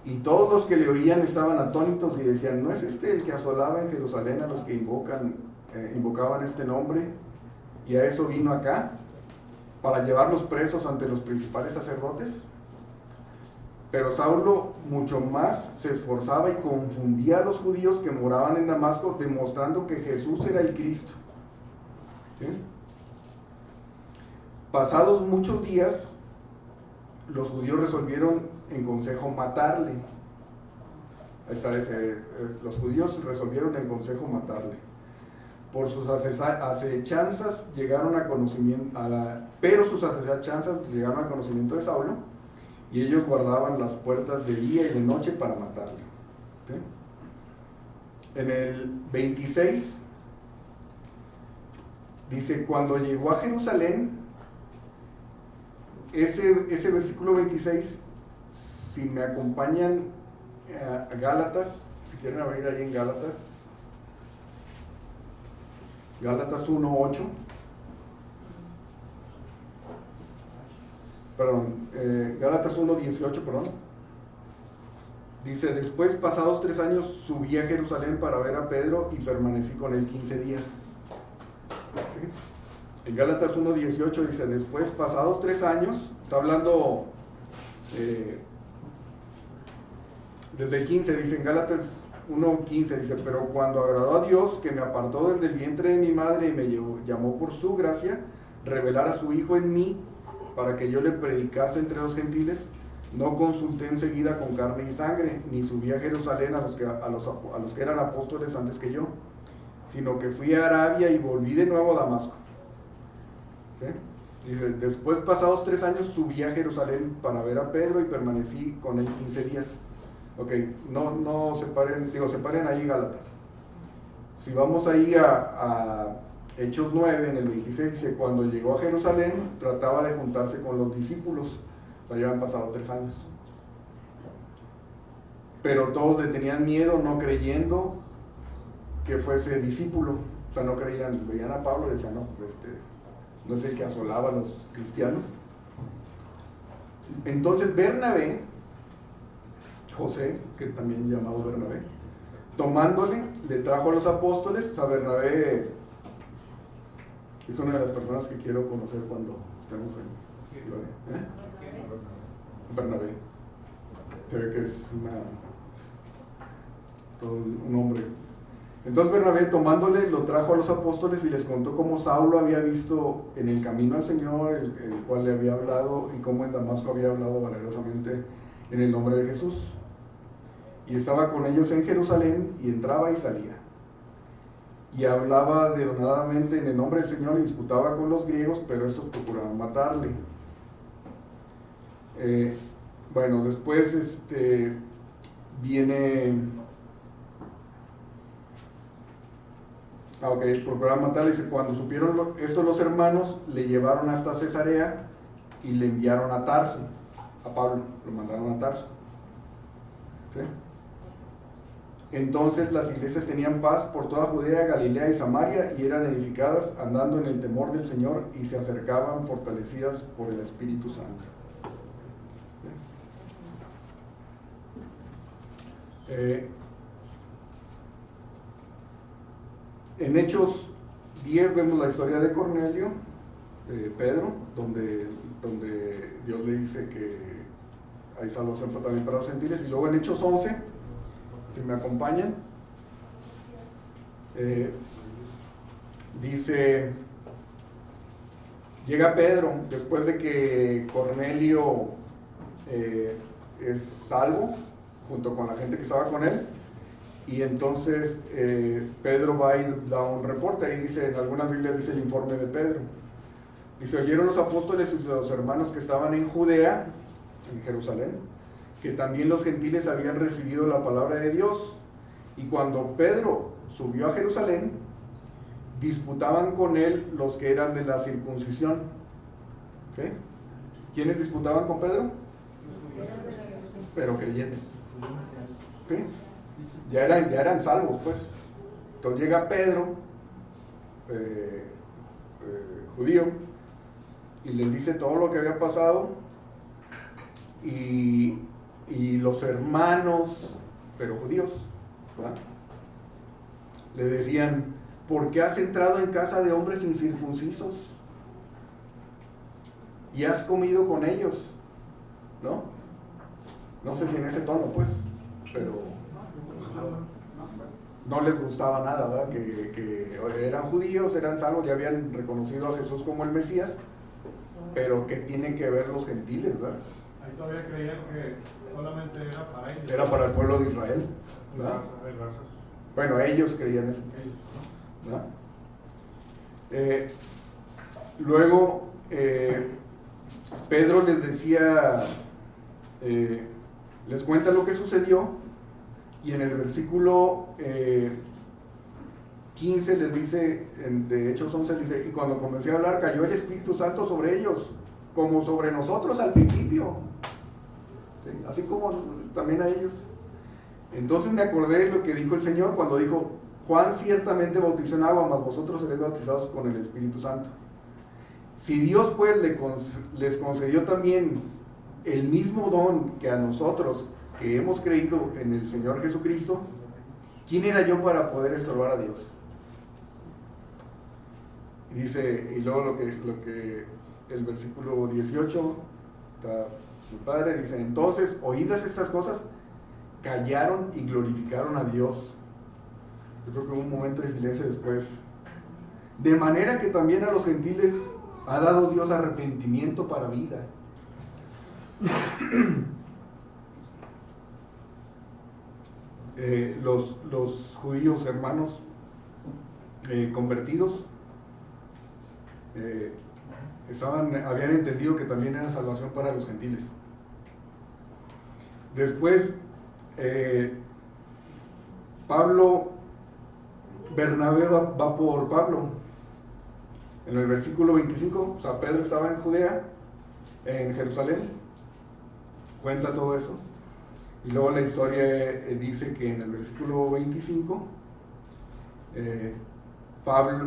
Y todos los que le oían estaban atónitos y decían: ¿no es este el que asolaba en Jerusalén a los que invocaban este nombre? Y a eso vino acá, para llevarlos presos ante los principales sacerdotes. Pero Saulo mucho más se esforzaba y confundía a los judíos que moraban en Damasco, demostrando que Jesús era el Cristo, ¿sí? Pasados muchos días, los judíos resolvieron en consejo matarle. Los judíos resolvieron en consejo matarle. Por sus acechanzas llegaron a conocimiento, pero sus acechanzas llegaron al conocimiento de Saulo, y ellos guardaban las puertas de día y de noche para matarle, ¿sí? En el 26 dice: cuando llegó a Jerusalén, ese versículo 26, si me acompañan a Gálatas, si quieren abrir ahí en Gálatas, Gálatas 1:8. Perdón, Gálatas 1:18, perdón. Dice, después, pasados 3 años, subí a Jerusalén para ver a Pedro y permanecí con él 15 días. ¿Sí? En Gálatas 1:18 dice, después, pasados 3 años, está hablando desde el 15, dice en Gálatas 1:15, dice, pero cuando agradó a Dios, que me apartó desde el vientre de mi madre y me llamó por su gracia, revelar a su Hijo en mí, para que yo le predicase entre los gentiles, no consulté enseguida con carne y sangre, ni subí a Jerusalén a los que eran apóstoles antes que yo, sino que fui a Arabia y volví de nuevo a Damasco. ¿Sí? Dice, después, pasados 3 años, subí a Jerusalén para ver a Pedro y permanecí con él 15 días. Ok, no separen ahí Gálatas. Si vamos ahí a Hechos 9, en el 26, dice, cuando llegó a Jerusalén, trataba de juntarse con los discípulos. O sea, ya han pasado 3 años. Pero todos le tenían miedo, no creyendo que fuese discípulo. O sea, no creían, veían a Pablo y decían, no, no es el que asolaba a los cristianos. Entonces Bernabé, José, que también llamado Bernabé, tomándole, le trajo a los apóstoles. O sea, Bernabé es una de las personas que quiero conocer cuando estemos en Bernabé. Se ve que es todo un hombre. Entonces Bernabé, tomándole, lo trajo a los apóstoles y les contó cómo Saulo había visto en el camino al Señor, el cual le había hablado, y cómo en Damasco había hablado valerosamente en el nombre de Jesús. Y estaba con ellos en Jerusalén, y entraba y salía. Y hablaba denodadamente en el nombre del Señor, y disputaba con los griegos, pero estos procuraban matarle. Bueno, después viene... procuraban matarle. Dice, cuando supieron esto los hermanos, le llevaron hasta Cesarea y le enviaron a Tarso. A Pablo lo mandaron a Tarso. ¿Sí? Entonces las iglesias tenían paz por toda Judea, Galilea y Samaria, y eran edificadas andando en el temor del Señor, y se acercaban fortalecidas por el Espíritu Santo. En Hechos 10 vemos la historia de Cornelio, Pedro, donde Dios le dice que hay salvación también para los gentiles. Y luego en Hechos 11, si me acompañan, dice, llega Pedro después de que Cornelio es salvo, junto con la gente que estaba con él. Y entonces Pedro va y da un reporte. Ahí dice, en algunas Biblias dice el informe de Pedro. Dice, oyeron los apóstoles y los hermanos que estaban en Judea, en Jerusalén, que también los gentiles habían recibido la palabra de Dios. Y cuando Pedro subió a Jerusalén, disputaban con él los que eran de la circuncisión. ¿Okay? ¿Quiénes disputaban con Pedro? Pero creyentes. ¿Okay? Ya eran salvos, pues. Entonces llega Pedro, judío, y les dice todo lo que había pasado, y los hermanos, pero judíos, ¿verdad?, le decían, ¿por qué has entrado en casa de hombres incircuncisos y has comido con ellos? No sé si en ese tono, pues, pero no les gustaba nada, ¿verdad? Que eran judíos, eran salvos, ya habían reconocido a Jesús como el Mesías, pero ¿qué tienen que ver los gentiles, verdad? Ahí todavía creían que solamente era para ellos. Era para el pueblo de Israel, ¿verdad? Bueno, ellos creían eso, ¿verdad? Luego Pedro les decía, les cuenta lo que sucedió, y en el versículo 15 les dice, de Hechos 11, dice, y cuando comencé a hablar cayó el Espíritu Santo sobre ellos, como sobre nosotros al principio, ¿sí?, así como también a ellos. Entonces me acordé de lo que dijo el Señor cuando dijo, Juan ciertamente bautizó en agua, mas vosotros seréis bautizados con el Espíritu Santo. Si Dios pues les concedió también el mismo don que a nosotros que hemos creído en el Señor Jesucristo, ¿quién era yo para poder estorbar a Dios? Y dice, y luego lo que el versículo 18, está su padre, dice, entonces, oídas estas cosas, callaron y glorificaron a Dios. Yo creo que hubo un momento de silencio después. De manera que también a los gentiles ha dado Dios arrepentimiento para vida. Los judíos hermanos convertidos habían entendido que también era salvación para los gentiles. Después Bernabé va por Pablo. En el versículo 25, o sea, Pedro estaba en Judea, en Jerusalén, cuenta todo eso. Y luego la historia dice que en el versículo 25,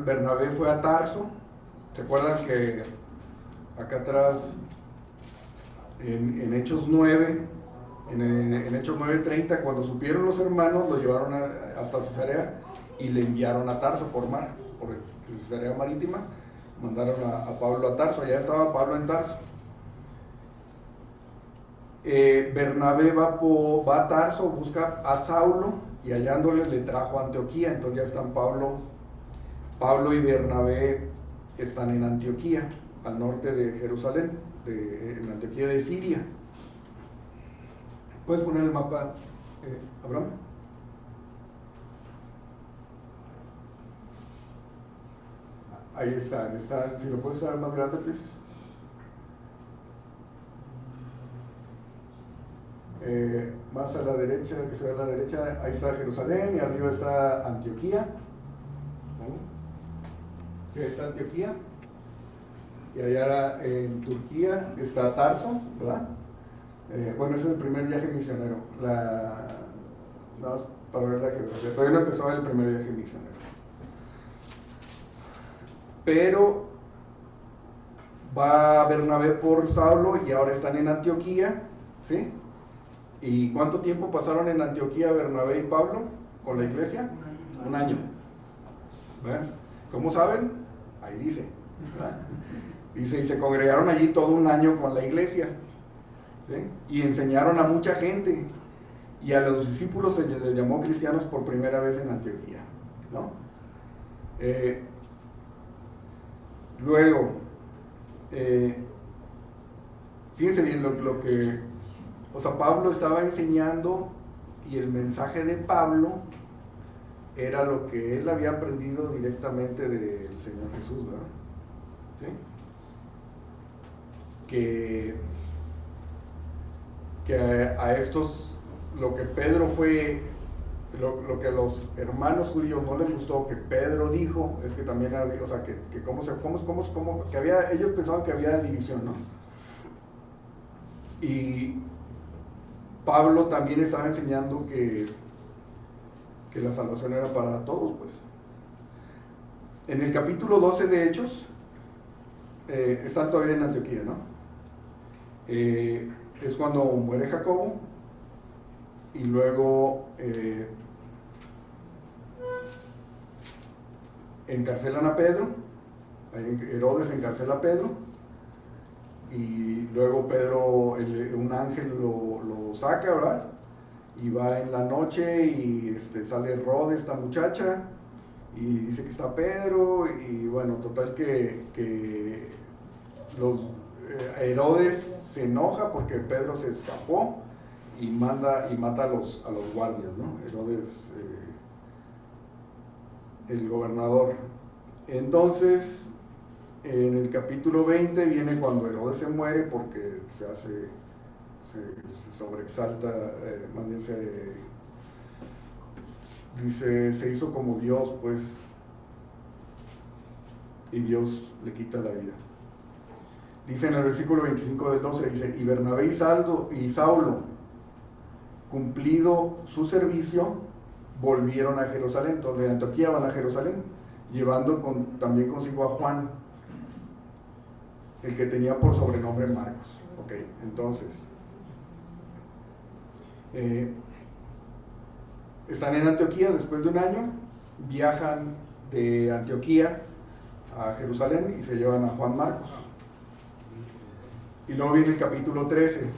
Bernabé fue a Tarso. ¿Se acuerdan que acá atrás, en Hechos 9, en Hechos 9:30, cuando supieron los hermanos, lo llevaron hasta Cesarea y le enviaron a Tarso por mar, por Cesarea marítima, mandaron a Pablo a Tarso, allá estaba Pablo en Tarso. Bernabé va a Tarso, busca a Saulo y hallándole le trajo a Antioquía. Entonces ya están Pablo y Bernabé están en Antioquía, al norte de Jerusalén, en Antioquía de Siria. ¿Puedes poner el mapa, Abraham? Ahí están, si lo puedes hacer más grande, please. Más a la derecha, que se ve a la derecha, ahí está Jerusalén y arriba está Antioquía. ¿Sí? Está Antioquía. Y allá en Turquía está Tarso, ¿verdad? Bueno, ese es el primer viaje misionero. Nada más para ver la geografía. Todavía no empezó el primer viaje misionero. Pero va Bernabé por Saulo y ahora están en Antioquía, ¿sí? ¿Y cuánto tiempo pasaron en Antioquía Bernabé y Pablo con la iglesia? Un año. ¿Verdad? ¿Cómo saben? Ahí dice, ¿verdad? Dice, y se congregaron allí todo un año con la iglesia, ¿sí? Y enseñaron a mucha gente, y a los discípulos se les llamó cristianos por primera vez en Antioquía, ¿no? Luego, fíjense bien lo que, o sea, Pablo estaba enseñando y el mensaje de Pablo era lo que él había aprendido directamente del Señor Jesús, ¿verdad? ¿Sí? Que a estos, lo que Pedro fue, lo que a los hermanos judíos no les gustó que Pedro dijo, es que también había, o sea, que que había, ellos pensaban que había división, ¿no? Y Pablo también estaba enseñando que la salvación era para todos, pues. En el capítulo 12 de Hechos, están todavía en Antioquía, ¿no? Es cuando muere Jacobo y luego encarcelan a Pedro. Herodes encarcela a Pedro y luego Pedro, un ángel lo saca, ¿verdad? Y va en la noche y sale Herodes, esta muchacha, y dice que está Pedro, y bueno, total que Herodes se enoja porque Pedro se escapó y mata a los guardias, ¿no? Herodes, el gobernador. Entonces, en el capítulo 20 viene cuando Herodes se muere porque se sobreexalta, más bien dice, se hizo como Dios, pues, y Dios le quita la vida. Dice en el versículo 25 del 12, dice, y Bernabé y Saulo, cumplido su servicio, volvieron a Jerusalén. Entonces de Antioquía van a Jerusalén, llevando también consigo a Juan, el que tenía por sobrenombre Marcos. Ok, entonces están en Antioquía. Después de un año viajan de Antioquía a Jerusalén y se llevan a Juan Marcos. Y luego viene el capítulo 13.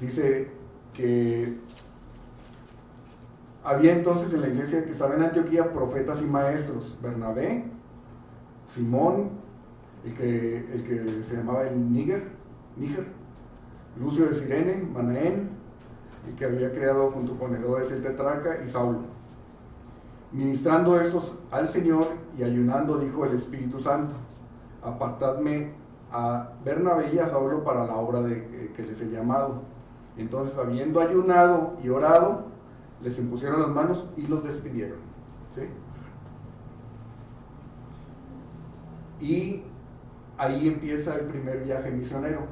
Dice que había entonces en la iglesia que estaba en Antioquía profetas y maestros: Bernabé, Simón, el que se llamaba el Níger, Lucio de Cirene, Manaén, el que había creado junto con Herodes el tetrarca, y Saulo. Ministrando estos al Señor y ayunando, dijo el Espíritu Santo: apartadme a Bernabé y a Saulo para la obra que les he llamado. Entonces, habiendo ayunado y orado, les impusieron las manos y los despidieron. ¿Sí? Y ahí empieza el primer viaje misionero.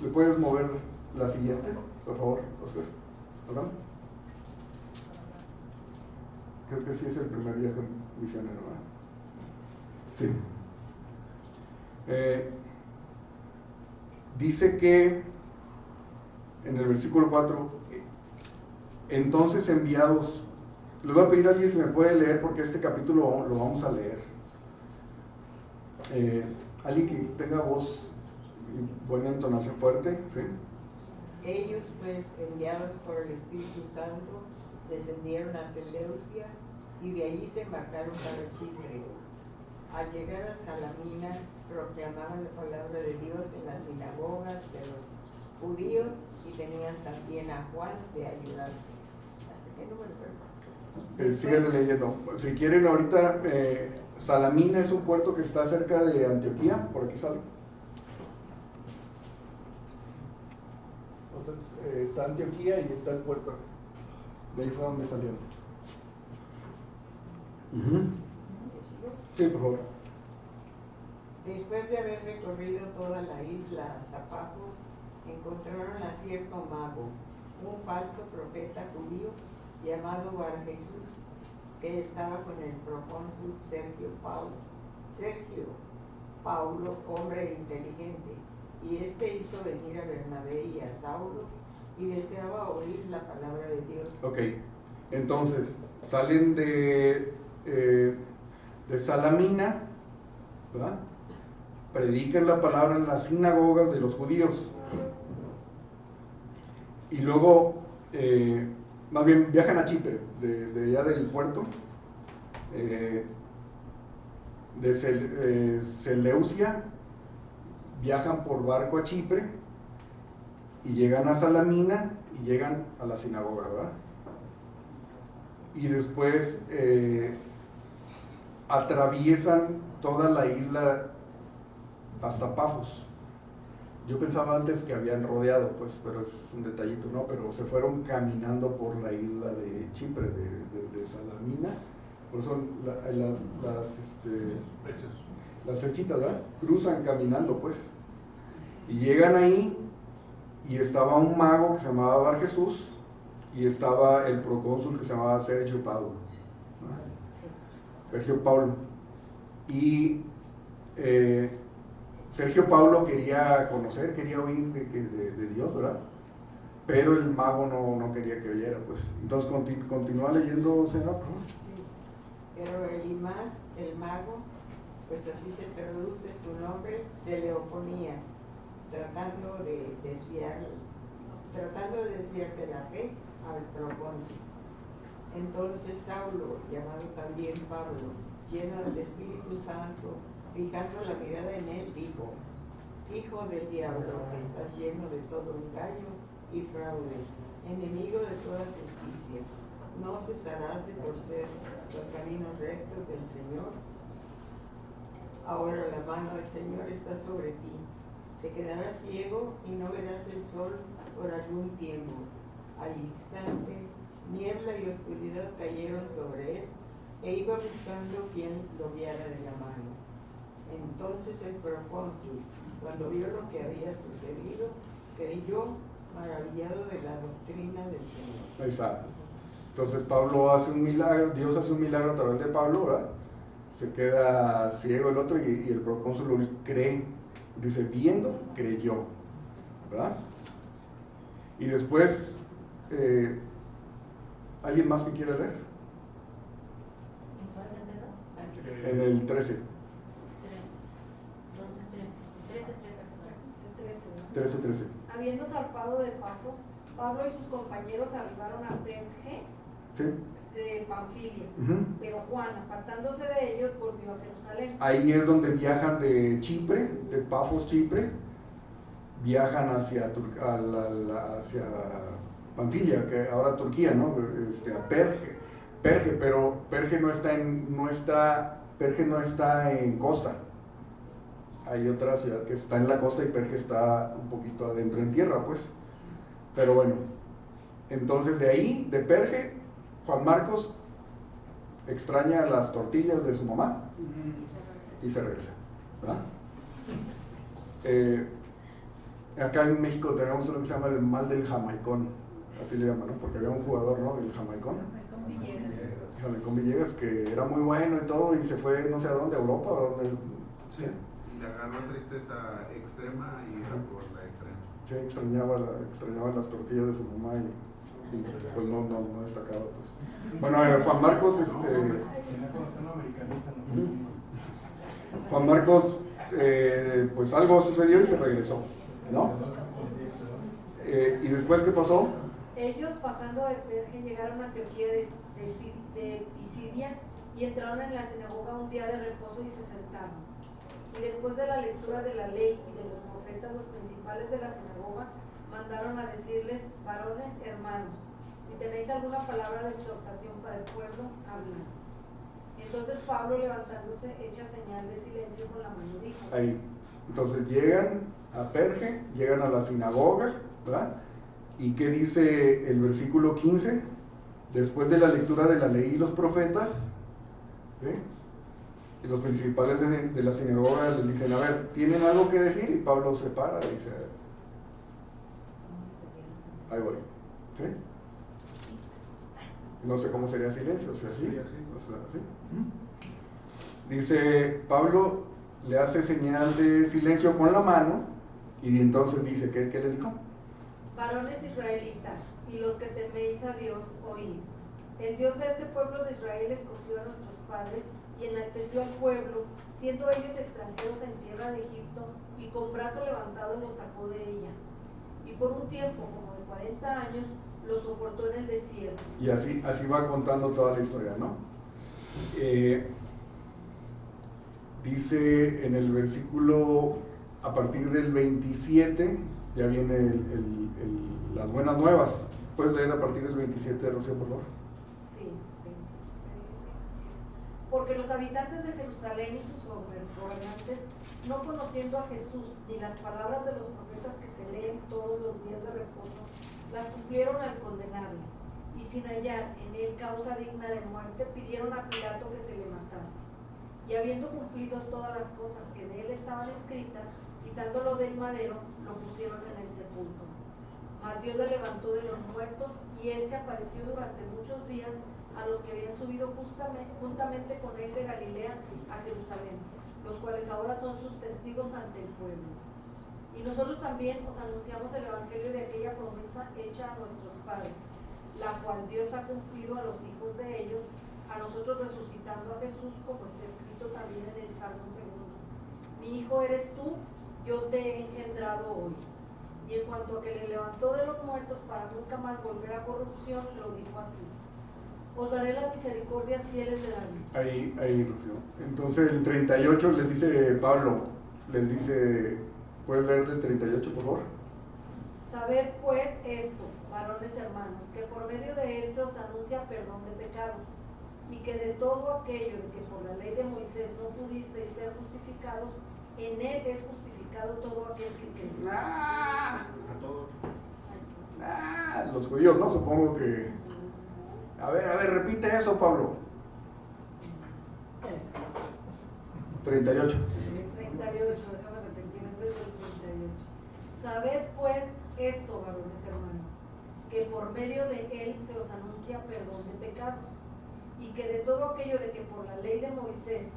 ¿Le puedes mover la siguiente, por favor, Oscar? ¿Verdad? Creo que sí es el primer viaje misionero, ¿verdad? Sí. Dice que en el versículo 4, entonces enviados, les voy a pedir a alguien si me puede leer, porque este capítulo lo vamos a leer. Alguien que tenga voz y buena entonación fuerte, ¿sí? Ellos, pues, enviados por el Espíritu Santo, descendieron a Seleucia y de allí se embarcaron para Chipre. Al llegar a Salamina, proclamaban la palabra de Dios en las sinagogas de los judíos y tenían también a Juan de ayudante. ¿Hasta qué número? Síganle leyendo. Si quieren, ahorita, Salamina es un puerto que está cerca de Antioquía, por aquí sale. Entonces, está Antioquía y está el puerto. De ahí fue donde salieron. Sí, por favor. Después de haber recorrido toda la isla hasta Pafos, encontraron a cierto mago, un falso profeta judío llamado Bar Jesús, que estaba con el procónsul Sergio Paulo, hombre inteligente, y este hizo venir a Bernabé y a Saulo y deseaba oír la palabra de Dios. Ok, entonces salen de Salamina, ¿verdad? Predican la palabra en las sinagogas de los judíos y luego más bien viajan a Chipre, de allá del puerto, de Seleucia, viajan por barco a Chipre y llegan a Salamina y llegan a la sinagoga, ¿verdad? Y después atraviesan toda la isla hasta Pafos. Yo pensaba antes que habían rodeado, pues, pero es un detallito, ¿no? Pero se fueron caminando por la isla de Chipre, de Salamina. Por eso las flechitas, ¿verdad? Cruzan caminando, pues. Y llegan ahí y estaba un mago que se llamaba Bar Jesús y estaba el procónsul que se llamaba Sergio Paulo. Sergio Paulo. Y Sergio Paulo quería conocer, quería oír de Dios, ¿verdad? Pero el mago no quería que oyera, pues. Entonces continúa leyendo, Senado. Sí. Pero Elimas, el mago, pues así se traduce su nombre, se le oponía, tratando de desviar de la fe al procónsul. Entonces Saulo, llamado también Pablo, lleno del Espíritu Santo, fijando la mirada en él, dijo: Hijo del diablo, que estás lleno de todo engaño y fraude, enemigo de toda justicia, ¿no cesarás de torcer los caminos rectos del Señor? Ahora la mano del Señor está sobre ti. Te quedarás ciego y no verás el sol por algún tiempo. Al instante, niebla y oscuridad cayeron sobre él, e iba buscando quien lo guiara de la mano. Entonces el procónsul, cuando vio lo que había sucedido, creyó, maravillado de la doctrina del Señor. Ahí está. Entonces Pablo hace un milagro, Dios hace un milagro a través de Pablo, ¿verdad? Se queda ciego el otro y el procónsul cree, dice, viendo, creyó, ¿verdad? Y después, ¿alguien más que quiera leer? En el 13. 13. Habiendo zarpado de Pafos, Pablo y sus compañeros arribaron a Perge de Panfilia. Pero Juan, apartándose de ellos, volvió a Jerusalén. Ahí es donde viajan de Chipre, de Pafos, Chipre, viajan hacia hacia Panfilia, que ahora Turquía, ¿no? A Perge. Pero Perge no está en costa. Hay otra ciudad que está en la costa y Perge está un poquito adentro en tierra, pues. Pero bueno, entonces de ahí, de Perge, Juan Marcos extraña las tortillas de su mamá y se regresa, ¿verdad? Acá en México tenemos lo que se llama el mal del jamaicón, así le llaman, ¿no? Porque había un jugador, ¿no? El jamaicón. Jamaicón Villegas, que era muy bueno y todo, y se fue no sé a dónde, a Europa, o donde. Sí, y le agarró tristeza extrema y era por la extrema. Sí, extrañaba las tortillas de su mamá y pues no destacaba, pues. Bueno, Juan Marcos, Juan Marcos, pues algo sucedió y se regresó, ¿no? ¿Y después qué pasó? Ellos, pasando de Perge, llegaron a Antioquía de Pisidia y entraron en la sinagoga un día de reposo y se sentaron. Y después de la lectura de la ley y de los profetas, los principales de la sinagoga mandaron a decirles: varones hermanos, si tenéis alguna palabra de exhortación para el pueblo, hablad. Entonces Pablo, levantándose, hecha señal de silencio con la mano, dijo. Ahí. Entonces llegan a Perge, llegan a la sinagoga, ¿verdad? ¿Y qué dice el versículo 15? Después de la lectura de la ley y los profetas, ¿sí? Y los principales de la sinagoga les dicen, a ver, ¿tienen algo que decir? Y Pablo se para y dice, ahí voy, ¿sí? No sé cómo sería silencio, o sea, ¿sí? ¿sí? Dice, Pablo le hace señal de silencio con la mano y entonces dice, ¿qué le dijo? Varones israelitas, y los que teméis a Dios, oíd. El Dios de este pueblo de Israel escogió a nuestros padres y enalteció al pueblo, siendo ellos extranjeros en tierra de Egipto, y con brazo levantado los sacó de ella. Y por un tiempo, como de 40 años, los soportó en el desierto. Y así va contando toda la historia, ¿no? Dice en el versículo, a partir del 27, ya viene las buenas nuevas. ¿Puedes leer a partir del 27, Rocío, por favor? Sí, 26. Porque los habitantes de Jerusalén y sus gobernantes, no conociendo a Jesús ni las palabras de los profetas que se leen todos los días de reposo, las cumplieron al condenarle, y sin hallar en él causa digna de muerte, pidieron a Pilato que se le matase. Y habiendo cumplido todas las cosas que de él estaban escritas, quitándolo del madero, lo pusieron en el sepulcro. Mas Dios le levantó de los muertos, y él se apareció durante muchos días a los que habían subido juntamente con él de Galilea a Jerusalén, los cuales ahora son sus testigos ante el pueblo. Y nosotros también os anunciamos el evangelio de aquella promesa hecha a nuestros padres, la cual Dios ha cumplido a los hijos de ellos, a nosotros resucitando a Jesús, como está escrito también en el Salmo 2. Mi hijo eres tú, yo te he engendrado hoy. Y en cuanto a que le levantó de los muertos para nunca más volver a corrupción, lo dijo así: os daré las misericordias fieles de David. Ahí, Rocío. Entonces el 38 les dice Pablo, les dice, ¿puedes leer del 38, por favor? Sabed pues esto, varones hermanos, que por medio de él se os anuncia perdón de pecados, y que de todo aquello de que por la ley de Moisés no pudisteis ser justificados, en él es justificado todo aquel que cree. Los judíos, ¿no? Supongo que... A ver, repite eso, Pablo. 38. 38, déjame repetir desde el 38. Sabed pues esto, varones hermanos, que por medio de él se os anuncia perdón de pecados, y que de todo aquello de que por la ley de Moisés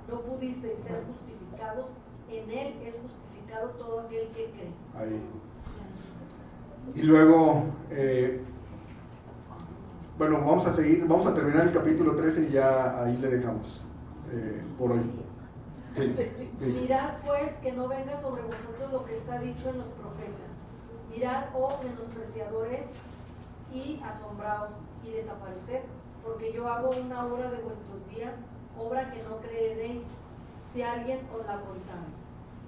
no pudisteis ser justificados, en él es justificado todo aquel que cree. Ahí. Y luego, bueno, vamos a terminar el capítulo 13 y ya ahí le dejamos por hoy. Sí, sí. Mirad pues que no venga sobre vosotros lo que está dicho en los profetas. Mirad, oh menospreciadores, y asombraos y desapareced, porque yo hago una obra de vuestros días, obra que no creeréis, si alguien os la contara.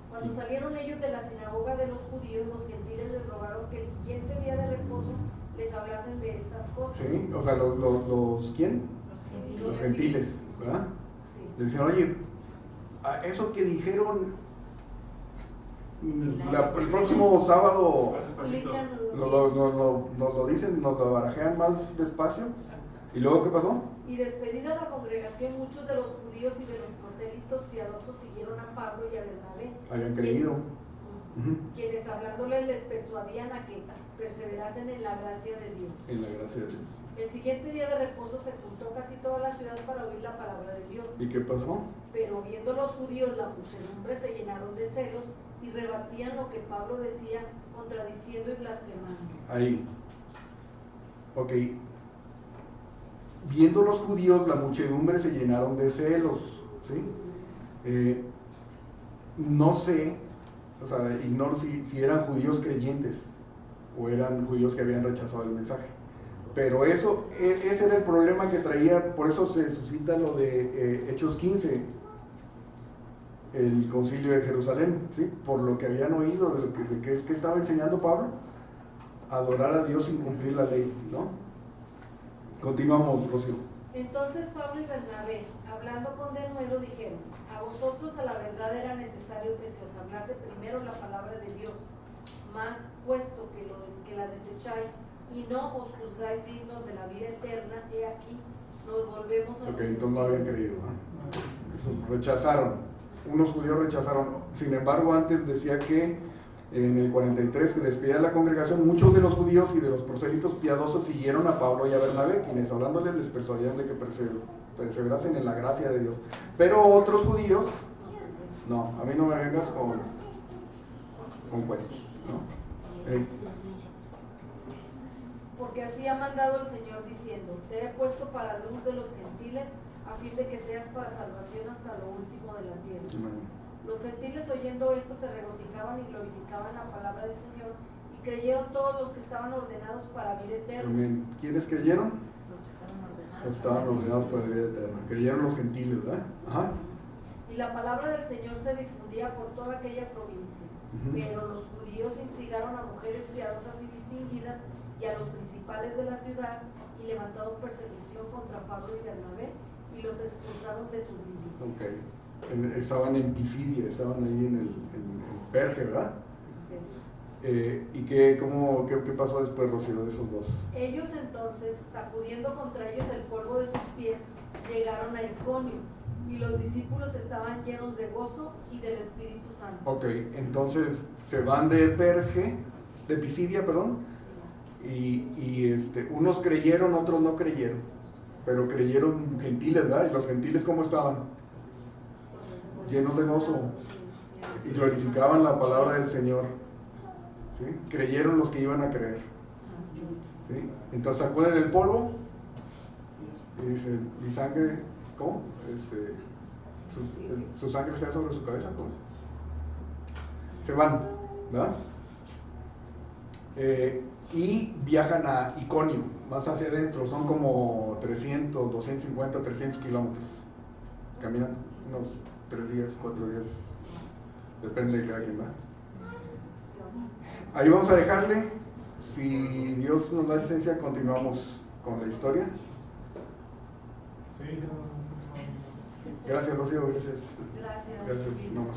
Cuando salieron ellos de la sinagoga de los judíos, los gentiles les rogaron que el siguiente día de reposo les hablasen de estas cosas. Sí, o sea, los ¿quién? Los gentiles, ¿verdad? Sí. Le decían, oye, a eso que dijeron el próximo sábado nos lo dicen, nos lo barajean más despacio. ¿Y luego qué pasó? Y despedida la congregación, muchos de los judíos y de los prosélitos piadosos siguieron a Pablo y a Bernabé. Habían creído. Quienes hablándoles les persuadían a que perseverasen en la gracia de Dios. En la gracia de Dios. El siguiente día de reposo se juntó casi toda la ciudad para oír la palabra de Dios. ¿Y qué pasó? Pero viendo los judíos la muchedumbre se llenaron de celos y rebatían lo que Pablo decía, contradiciendo y blasfemando. Ahí. Ok. Viendo los judíos la muchedumbre se llenaron de celos. ¿Sí? No sé, o sea, ignoro si eran judíos creyentes o eran judíos que habían rechazado el mensaje. Pero ese era el problema que traía, por eso se suscita lo de Hechos 15, el concilio de Jerusalén, ¿sí? Por lo que habían oído de que estaba enseñando Pablo, adorar a Dios sin cumplir la ley, ¿no? Continuamos, Rocío. Entonces Pablo y Bernabé, hablando con denuedo, dijeron: a vosotros a la verdad era necesario que se os hablase primero la palabra de Dios, mas puesto que la desecháis y no os juzgáis dignos de la vida eterna, he aquí, nos volvemos a los Entonces no habían creído, ¿no? Eso, rechazaron. Unos judíos rechazaron. Sin embargo, antes decía que en el 43, que despedía de la congregación, muchos de los judíos y de los prosélitos piadosos siguieron a Pablo y a Bernabé, quienes hablándoles les persuadían de que perseverasen en la gracia de Dios. Pero otros judíos, no, a mí no me vengas con cuentos, ¿no? Porque así ha mandado el Señor diciendo: te he puesto para luz de los gentiles, a fin de que seas para salvación hasta lo último de la tierra. Los gentiles, oyendo esto, se regocijaban y glorificaban la palabra del Señor, y creyeron todos los que estaban ordenados para vida eterna. Amén. ¿Quiénes creyeron? Los que estaban ordenados para vida eterna. Creyeron los gentiles, ¿verdad? Ajá. Y la palabra del Señor se difundía por toda aquella provincia. Pero los judíos instigaron a mujeres piadosas y distinguidas y a los principales de la ciudad, y levantaron persecución contra Pablo y Bernabé, y los expulsaron de sus límites. Okay. Estaban en Pisidia, estaban ahí en Perge, ¿verdad? Sí. ¿Y qué pasó después, Rocío, de esos dos? Ellos entonces, sacudiendo contra ellos el polvo de sus pies, llegaron a Iconio, y los discípulos estaban llenos de gozo y del Espíritu Santo. Ok, entonces se van de Perge, de Pisidia, perdón, y unos creyeron, otros no creyeron, pero creyeron gentiles, ¿verdad? ¿Y los gentiles cómo estaban? Llenos de gozo y glorificaban la palabra del Señor. ¿Sí? Creyeron los que iban a creer. ¿Sí? Entonces sacuden el polvo y dicen: mi sangre, ¿cómo? Su sangre sea sobre su cabeza, ¿cómo? Se van, ¿verdad? Y viajan a Iconio, más hacia adentro, son como 300, 250, 300 kilómetros caminando, unos 3 días, 4 días, depende de cada quien va. Ahí vamos a dejarle. Si Dios nos da licencia, continuamos con la historia. Sí. Gracias, Rocío, gracias. Gracias. Gracias. No,